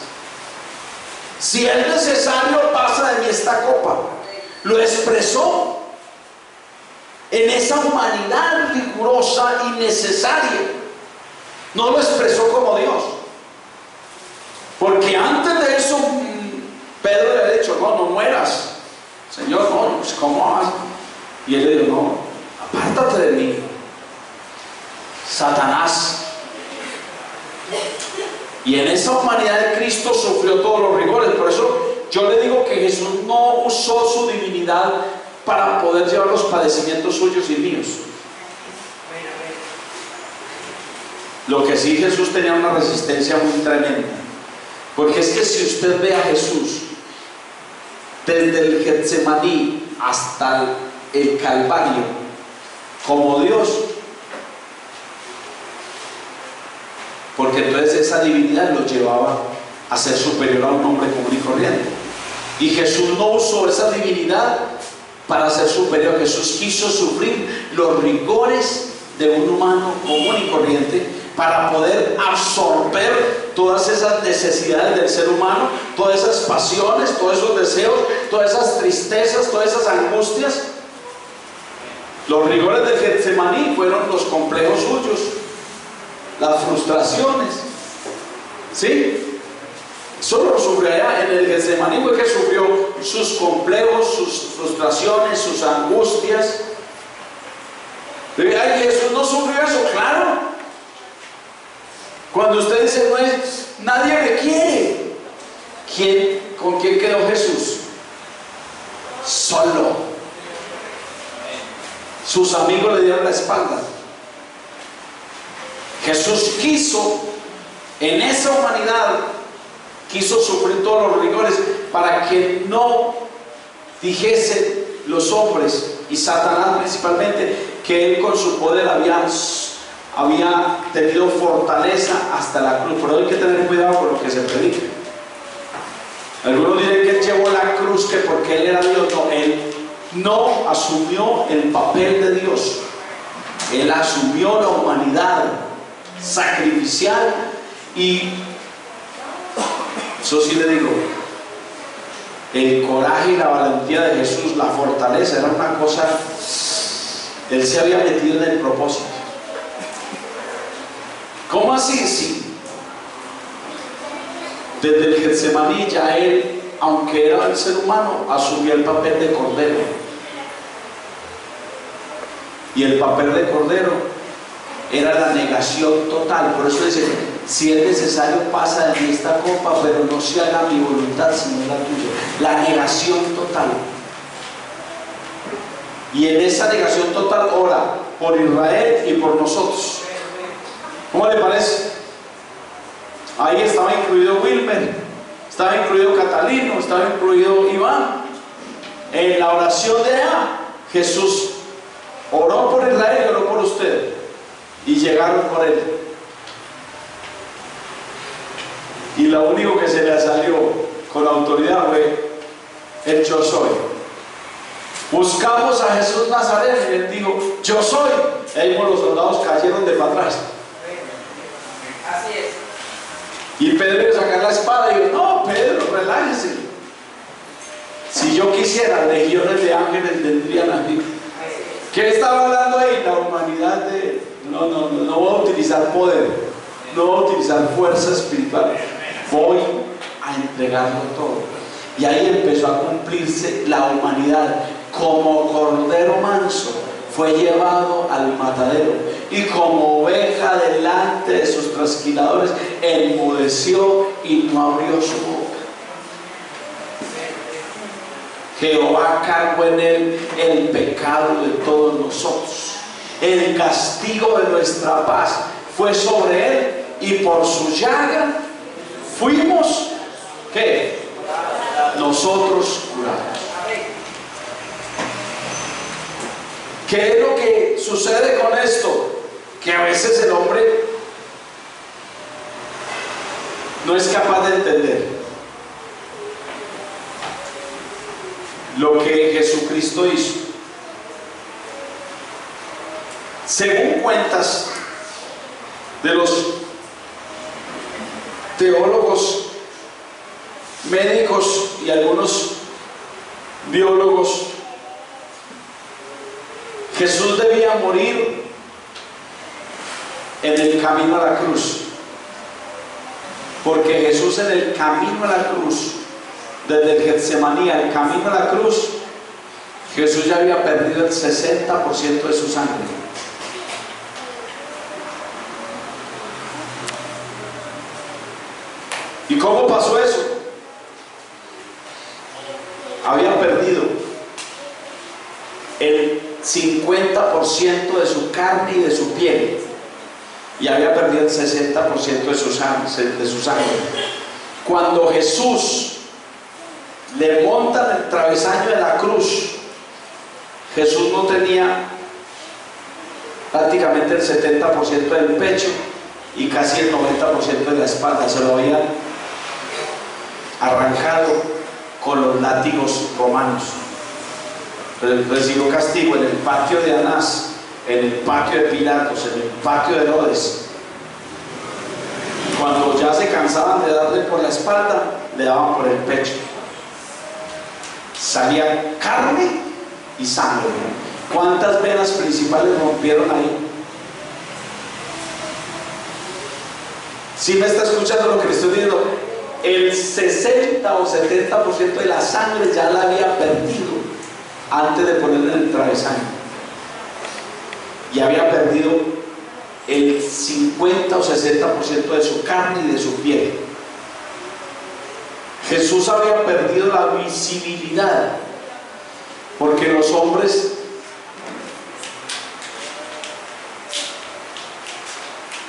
[SPEAKER 1] Si es necesario, pasa de mí esta copa. Lo expresó en esa humanidad rigurosa y necesaria. No lo expresó como Dios. Porque antes de eso, Pedro le había dicho: no mueras. Señor, no, pues ¿cómo vas? Y él le dijo: no, apártate de mí, Satanás. Y en esa humanidad de Cristo sufrió todos los rigores. Por eso yo le digo que Jesús no usó su divinidad para poder llevar los padecimientos suyos y míos. Lo que sí, Jesús tenía una resistencia muy tremenda. Porque es que si usted ve a Jesús desde el Getsemaní hasta el Calvario como Dios, porque entonces esa divinidad lo llevaba a ser superior a un hombre común y corriente. Y Jesús no usó esa divinidad para ser superior. Jesús quiso sufrir los rigores de un humano común y corriente para poder absorber todas esas necesidades del ser humano, todas esas pasiones, todos esos deseos, todas esas tristezas, todas esas angustias. Los rigores del Getsemaní fueron los complejos suyos, las frustraciones, ¿sí? Solo lo sufrió allá en el Getsemaní, fue que sufrió sus complejos, sus frustraciones, sus angustias. Ay, Jesús no sufrió eso, claro. Cuando usted dice: no es, nadie me quiere, ¿con quién quedó Jesús? Solo. Sus amigos le dieron la espalda. Jesús quiso, en esa humanidad, quiso sufrir todos los rigores para que no dijesen los hombres, y Satanás principalmente, que él con su poder había tenido fortaleza hasta la cruz. Pero hay que tener cuidado con lo que se predica. Algunos dicen que él llevó la cruz que porque él era Dios. No, él no asumió el papel de Dios. Él asumió la humanidad sacrificial. Y eso sí le digo, el coraje y la valentía de Jesús, la fortaleza, era una cosa. Él se había metido en el propósito. ¿Cómo así? Sí. Desde el Getsemaní ya él, aunque era el ser humano, asumió el papel de cordero. Y el papel de cordero era la negación total. Por eso dice: si es necesario, pasa de mí esta copa, pero no se haga mi voluntad sino la tuya. La negación total. Y en esa negación total ora por Israel y por nosotros. ¿Cómo le parece? Ahí estaba incluido Wilmer, estaba incluido Catalino, estaba incluido Iván. En la oración de Jesús oró por Israel y oró por usted, y llegaron por él. Y lo único que se le salió con la autoridad fue el yo soy. Buscamos a Jesús Nazareno y él dijo: yo soy. Y ahí los soldados cayeron de para atrás.
[SPEAKER 2] Así es.
[SPEAKER 1] Y Pedro iba a sacar la espada y dijo: no, Pedro, relájese. Si yo quisiera, legiones de ángeles vendrían a mí. ¿Qué estaba hablando ahí? La humanidad de... No voy a utilizar poder, no voy a utilizar fuerza espiritual, voy a entregarlo todo. Y ahí empezó a cumplirse la humanidad. Como cordero manso fue llevado al matadero, y como oveja delante de sus trasquiladores enmudeció y no abrió su boca. Jehová cargó en él el pecado de todos nosotros. El castigo de nuestra paz fue sobre él, y por su llaga fuimos, ¿qué? Nosotros curados. ¿Qué es lo que sucede con esto? Que a veces el hombre no es capaz de entender lo que Jesucristo hizo. Según cuentas de los teólogos, médicos y algunos biólogos, Jesús debía morir en el camino a la cruz, porque Jesús en el camino a la cruz, desde el Getsemaní al camino a la cruz, Jesús ya había perdido el 60% de su sangre. ¿Y cómo pasó eso? Había perdido el 50% de su carne y de su piel, y había perdido el 60% de su sangre. Cuando Jesús le montan el travesaño de la cruz, Jesús no tenía prácticamente el 70% del pecho y casi el 90% de la espalda. Se lo habían arrancado con los látigos romanos. Recibió castigo en el patio de Anás, en el patio de Pilatos, en el patio de Herodes. Cuando ya se cansaban de darle por la espalda, le daban por el pecho. Salía carne y sangre. ¿Cuántas venas principales rompieron ahí? ¿Sí me está escuchando lo que le estoy diciendo? El 60 o 70% de la sangre ya la había perdido antes de ponerle en el travesaño, y había perdido el 50 o 60% de su carne y de su piel. Jesús había perdido la visibilidad, porque los hombres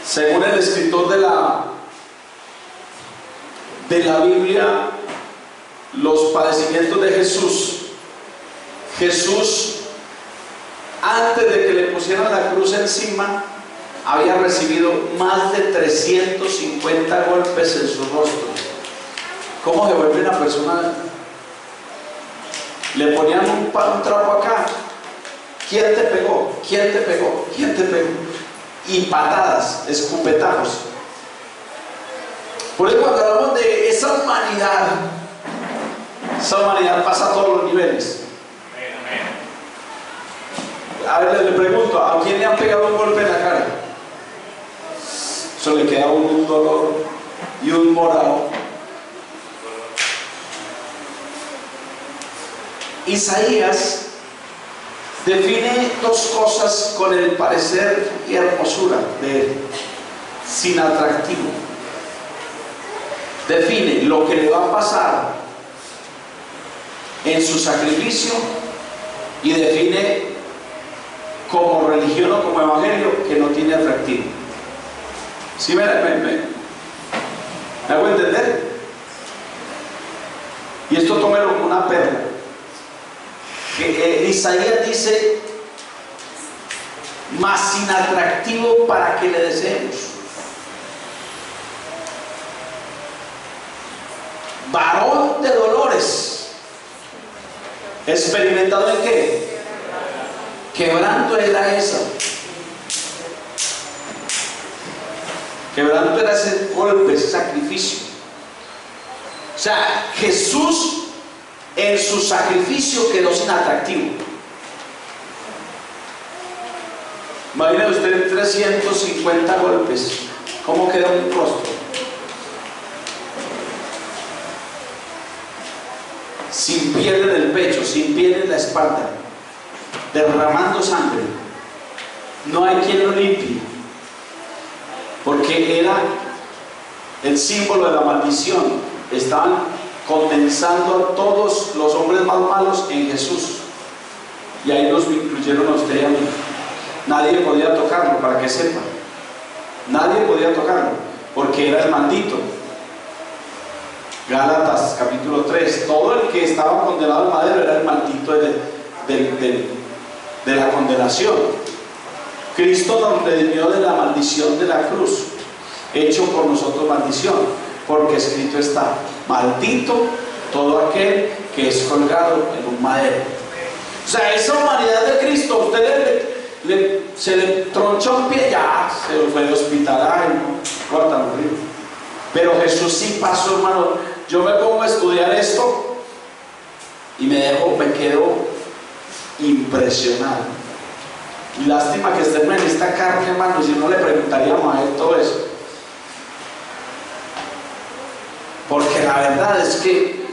[SPEAKER 1] según el escritor de la Biblia, los padecimientos de Jesús, antes de que le pusieran la cruz encima, había recibido más de 350 golpes en su rostro. ¿Cómo se vuelve una persona? Le ponían un trapo acá. ¿Quién te pegó? ¿Quién te pegó? ¿Quién te pegó? Y patadas, escupetazos. Por eso cuando hablamos de esa humanidad pasa a todos los niveles. A ver, le pregunto, ¿a quién le han pegado un golpe en la cara? Eso le queda a uno un dolor y un morado. Isaías define dos cosas con el parecer y hermosura de él, sin atractivo. Define lo que le va a pasar en su sacrificio y define como religión o como evangelio que no tiene atractivo. ¿Sí me hago entender? Y esto tómelo como una perla. Isaías dice: más inatractivo para que le deseemos, varón de dolores, experimentado en qué? Quebranto era eso. Quebranto era ese golpe, ese sacrificio. O sea, Jesús en su sacrificio quedó sin atractivo. Imagine usted 350 golpes, ¿cómo queda un rostro? Sin piel en el pecho, sin piel en la espalda, derramando sangre. No hay quien lo limpie, porque era el símbolo de la maldición. Estaban condensando a todos los hombres más malos en Jesús, y ahí nos incluyeron a usted y a mí. Nadie podía tocarlo, para que sepa. Nadie podía tocarlo, porque era el maldito. Gálatas capítulo 3, todo el que estaba condenado al madero era el maldito de la condenación. Cristo nos redimió de la maldición de la cruz, hecho por nosotros maldición, porque escrito está: maldito todo aquel que es colgado en un madero. O sea, esa humanidad de Cristo, ustedes se le tronchó un pie, ya se fue de hospital, ay, no, cosa tan horrible. Pero Jesús sí pasó, hermano. Yo me pongo a estudiar esto y me quedo impresionado. Lástima que estén en esta carne, hermano, si no le preguntaríamos a él todo eso. Porque la verdad es que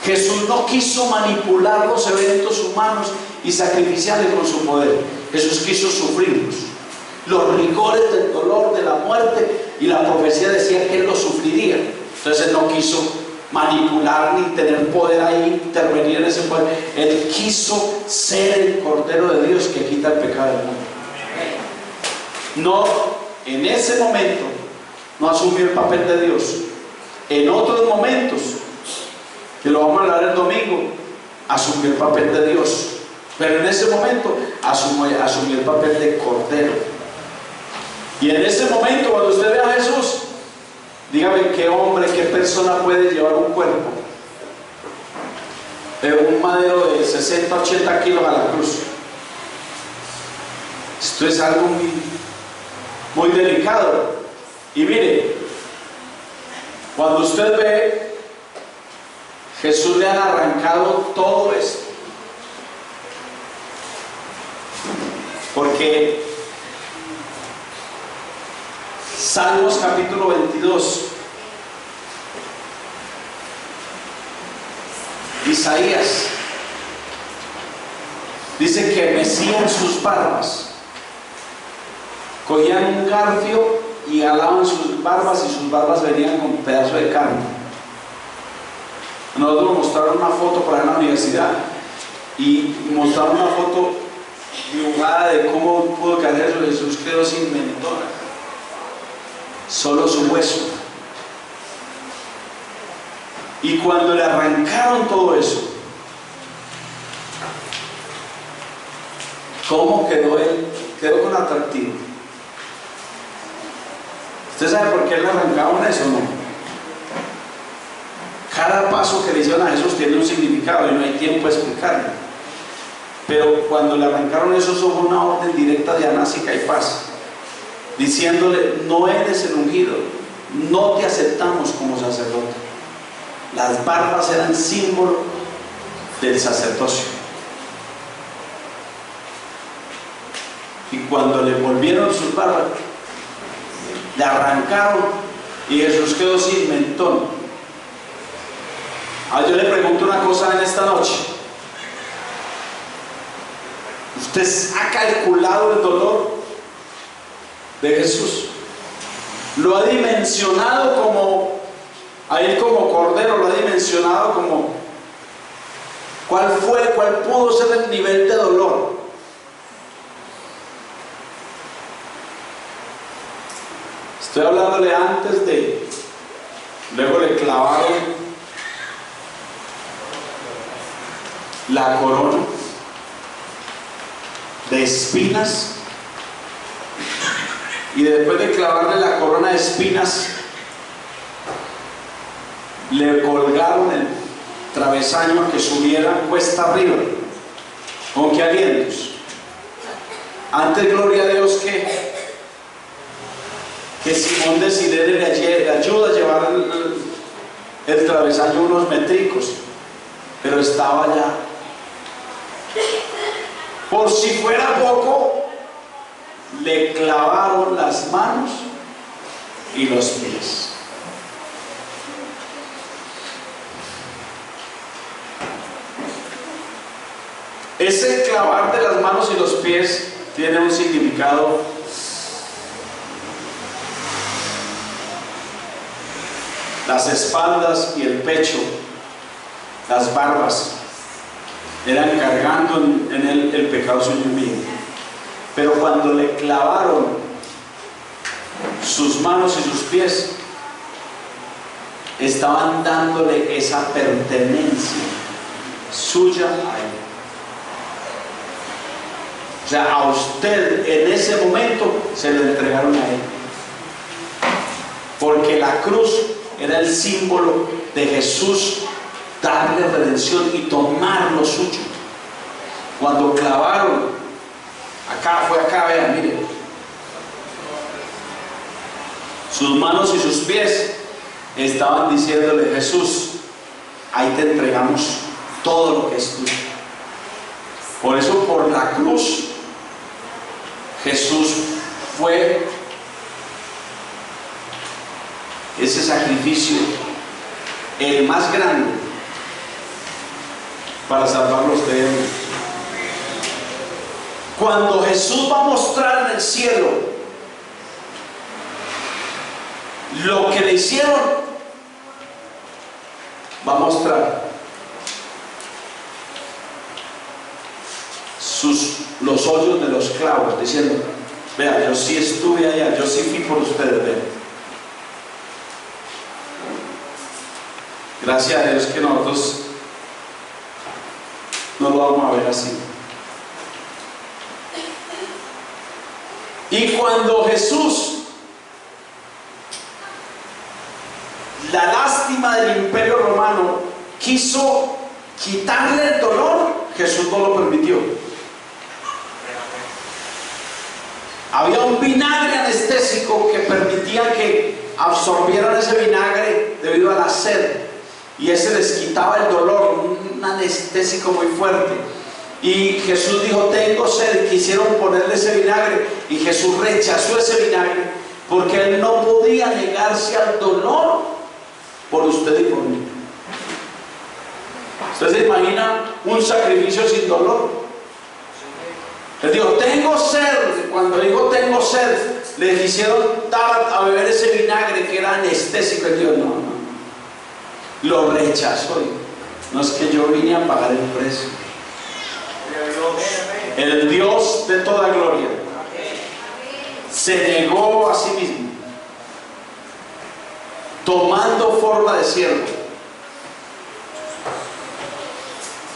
[SPEAKER 1] Jesús no quiso manipular los eventos humanos y sacrificiales con su poder. Jesús quiso sufrirlos. Los rigores del dolor, de la muerte, y la profecía decía que él los sufriría. Entonces él no quiso manipular ni tener poder ahí, intervenir en ese poder. Él quiso ser el Cordero de Dios que quita el pecado del mundo. No, en ese momento no asumió el papel de Dios. En otros momentos, que lo vamos a hablar el domingo, asumió el papel de Dios. Pero en ese momento asumió el papel de Cordero. Y en ese momento, cuando usted ve a Jesús, dígame qué hombre, qué persona puede llevar un cuerpo de un madero de 60, 80 kilos a la cruz. Esto es algo muy, muy delicado. Y mire, cuando usted ve, Jesús le han arrancado todo esto. Porque Salmos capítulo 22, Isaías dice que mecían sus barbas, cogían un garfio y alaban sus barbas, y sus barbas venían con un pedazo de carne. Nosotros nos mostraron una foto para la universidad y mostraron una foto dibujada de cómo pudo caer eso. Jesús quedó sin mentón, solo su hueso. Y cuando le arrancaron todo eso, ¿cómo quedó él? Quedó con atractivo. ¿Usted sabe por qué le arrancaron eso o no? Cada paso que le hicieron a Jesús tiene un significado y no hay tiempo de explicarlo. Pero cuando le arrancaron eso, fue una orden directa de Anás y Caifás, diciéndole: no eres el ungido, no te aceptamos como sacerdote. Las barbas eran símbolo del sacerdocio. Y cuando le volvieron sus barbas, le arrancaron y Jesús quedó sin mentón. Yo le pregunto una cosa en esta noche. ¿Usted ha calculado el dolor de Jesús? ¿Lo ha dimensionado como a él como Cordero? ¿Lo ha dimensionado como cuál pudo ser el nivel de dolor? Estoy hablándole antes de, luego le clavaron la corona de espinas, y después de clavarle la corona de espinas, le colgaron el travesaño a que subiera cuesta arriba. ¿Con qué alientos? Antes, gloria a Dios, que Simón de Cirene le ayuda a llevar el travesaño unos metricos, pero estaba ya. Por si fuera poco, le clavaron las manos y los pies. Ese clavar de las manos y los pies tiene un significado. Las espaldas y el pecho, las barbas, eran cargando en él el pecado suyo y mío. Pero cuando le clavaron sus manos y sus pies, estaban dándole esa pertenencia suya a él. O sea, a usted en ese momento se lo entregaron a él, porque la cruz era el símbolo de Jesús darle redención y tomar lo suyo. Cuando clavaron acá, vean, miren. Sus manos y sus pies estaban diciéndole: Jesús, ahí te entregamos todo lo que es tuyo. Por eso, por la cruz, Jesús fue ese sacrificio, el más grande, para salvarlos de él. Cuando Jesús va a mostrar en el cielo lo que le hicieron, va a mostrar los hoyos de los clavos, diciendo: vean, yo sí estuve allá, yo sí fui por ustedes, vean. Gracias a Dios que nosotros no lo vamos a ver así. Y cuando Jesús, la lástima del imperio romano, quiso quitarle el dolor, Jesús no lo permitió. Había un vinagre anestésico que permitía que absorbieran ese vinagre debido a la sed, y ese les quitaba el dolor, un anestésico muy fuerte. Y Jesús dijo: tengo sed. Quisieron ponerle ese vinagre y Jesús rechazó ese vinagre, porque él no podía negarse al dolor por usted y por mí. ¿Usted se imagina un sacrificio sin dolor? Él dijo: tengo sed. Cuando dijo tengo sed, le quisieron dar a beber ese vinagre que era anestésico. Él dijo: no, lo rechazó. No es que yo vine a pagar el precio. El Dios de toda gloria se negó a sí mismo, tomando forma de siervo.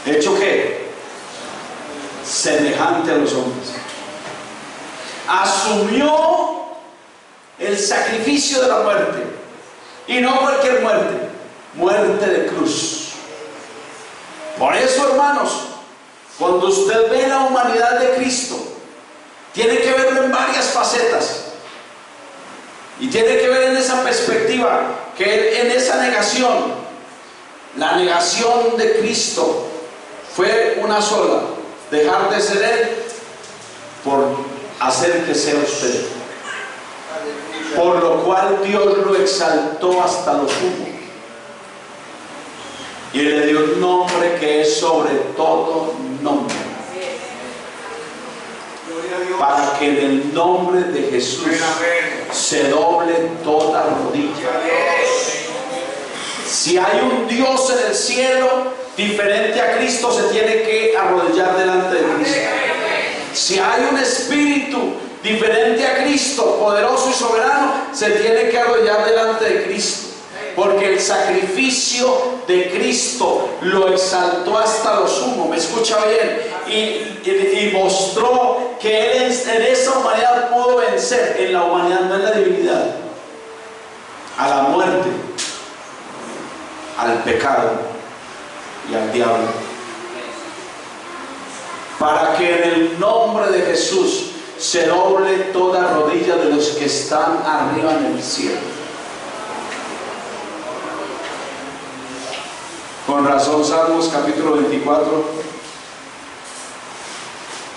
[SPEAKER 1] ¿Hecho qué? Semejante a los hombres. Asumió el sacrificio de la muerte, y no cualquier muerte, muerte de cruz. Por eso, hermanos, cuando usted ve la humanidad de Cristo, tiene que verlo en varias facetas, y tiene que ver en esa perspectiva, que en esa negación, la negación de Cristo fue una sola: dejar de ser Él por hacer que sea usted, por lo cual Dios lo exaltó hasta lo sumo y le dio un nombre que es sobre todo nombre, para que en el nombre de Jesús se doble toda rodilla. Si hay un Dios en el cielo diferente a Cristo, se tiene que arrodillar delante de Cristo. Si hay un espíritu diferente a Cristo, poderoso y soberano, se tiene que arrodillar delante de Cristo, porque el sacrificio de Cristo lo exaltó hasta lo sumo. ¿Me escucha bien? Y mostró que Él en esa humanidad pudo vencer, en la humanidad, no en la divinidad, a la muerte, al pecado y al diablo, para que en el nombre de Jesús se doble toda rodilla de los que están arriba en el cielo. Con razón, Salmos capítulo 24,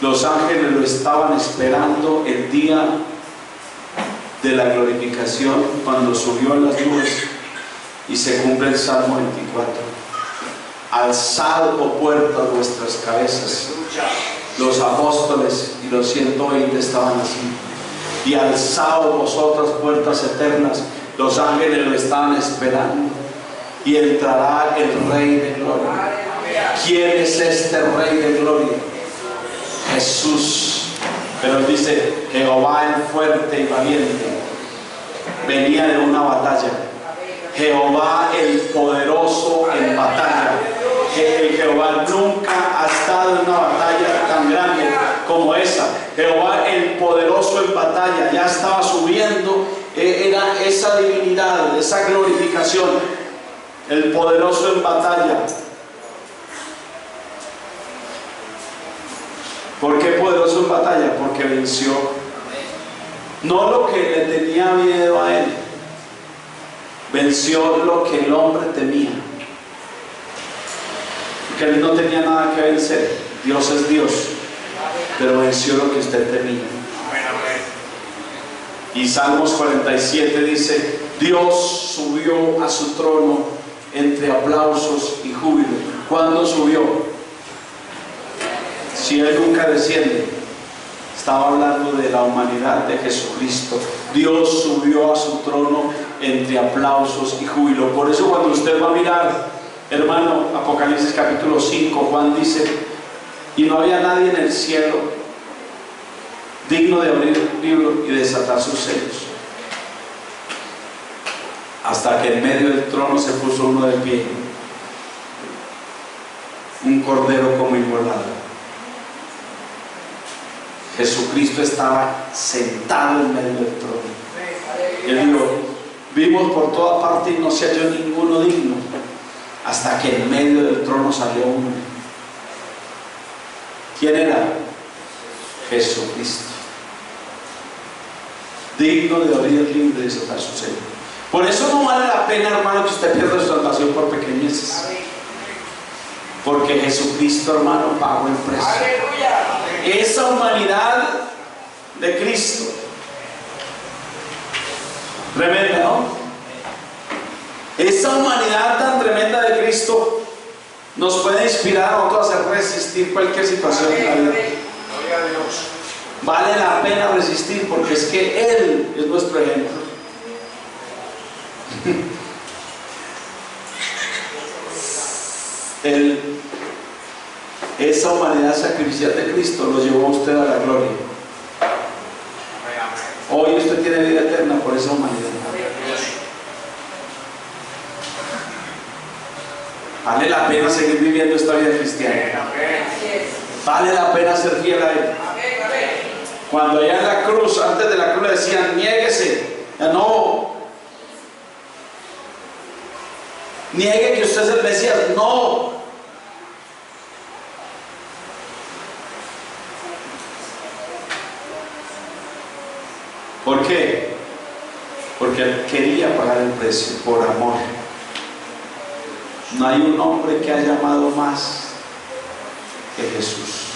[SPEAKER 1] los ángeles lo estaban esperando el día de la glorificación, cuando subió en las nubes, y se cumple el Salmo 24. Alzad, oh puertas, vuestras cabezas. Los apóstoles y los 120 estaban así. Y alzaos vosotras, puertas eternas. Los ángeles lo estaban esperando. Y entrará el Rey de Gloria. ¿Quién es este Rey de Gloria? Jesús. Pero dice: Jehová el fuerte y valiente venía de una batalla. Jehová el poderoso en batalla. Jehová nunca ha estado en una batalla tan grande como esa. Jehová el poderoso en batalla ya estaba subiendo, era esa divinidad, esa glorificación. El poderoso en batalla. ¿Por qué poderoso en batalla? Porque venció. No lo que le tenía miedo a él, venció lo que el hombre temía. Porque él no tenía nada que vencer. Dios es Dios, pero venció lo que usted temía. Y Salmos 47 dice: Dios subió a su trono entre aplausos y júbilo. ¿Cuándo subió? Si Él nunca desciende. Estaba hablando de la humanidad de Jesucristo. Dios subió a su trono entre aplausos y júbilo. Por eso cuando usted va a mirar, hermano, Apocalipsis capítulo 5, Juan dice: y no había nadie en el cielo digno de abrir el libro y desatar sus sellos, hasta que en medio del trono se puso uno de pie, un cordero como inmolado. Jesucristo estaba sentado en medio del trono. Y él dijo: vimos por toda parte y no se halló ninguno digno, hasta que en medio del trono salió uno. ¿Quién era? Jesucristo, digno de abrir el libro y desatar su sello. Por eso no vale la pena, hermano, que usted pierda su salvación por pequeñeces, porque Jesucristo, hermano, pagó el precio. Esa humanidad de Cristo, tremenda, ¿no? Esa humanidad tan tremenda de Cristo nos puede inspirar a nosotros a hacer resistir cualquier situación en la vida. Vale la pena resistir, porque es que Él es nuestro ejemplo. Esa humanidad sacrificial de Cristo lo llevó a usted a la gloria. Hoy usted tiene vida eterna por esa humanidad. Vale la pena seguir viviendo esta vida cristiana. Vale la pena ser fiel a Él. Cuando allá en la cruz, antes de la cruz, le decían: niéguese. No. Niegue que usted es el Mesías. No. ¿Por qué? Porque Él quería pagar el precio por amor. No hay un hombre que haya amado más que Jesús.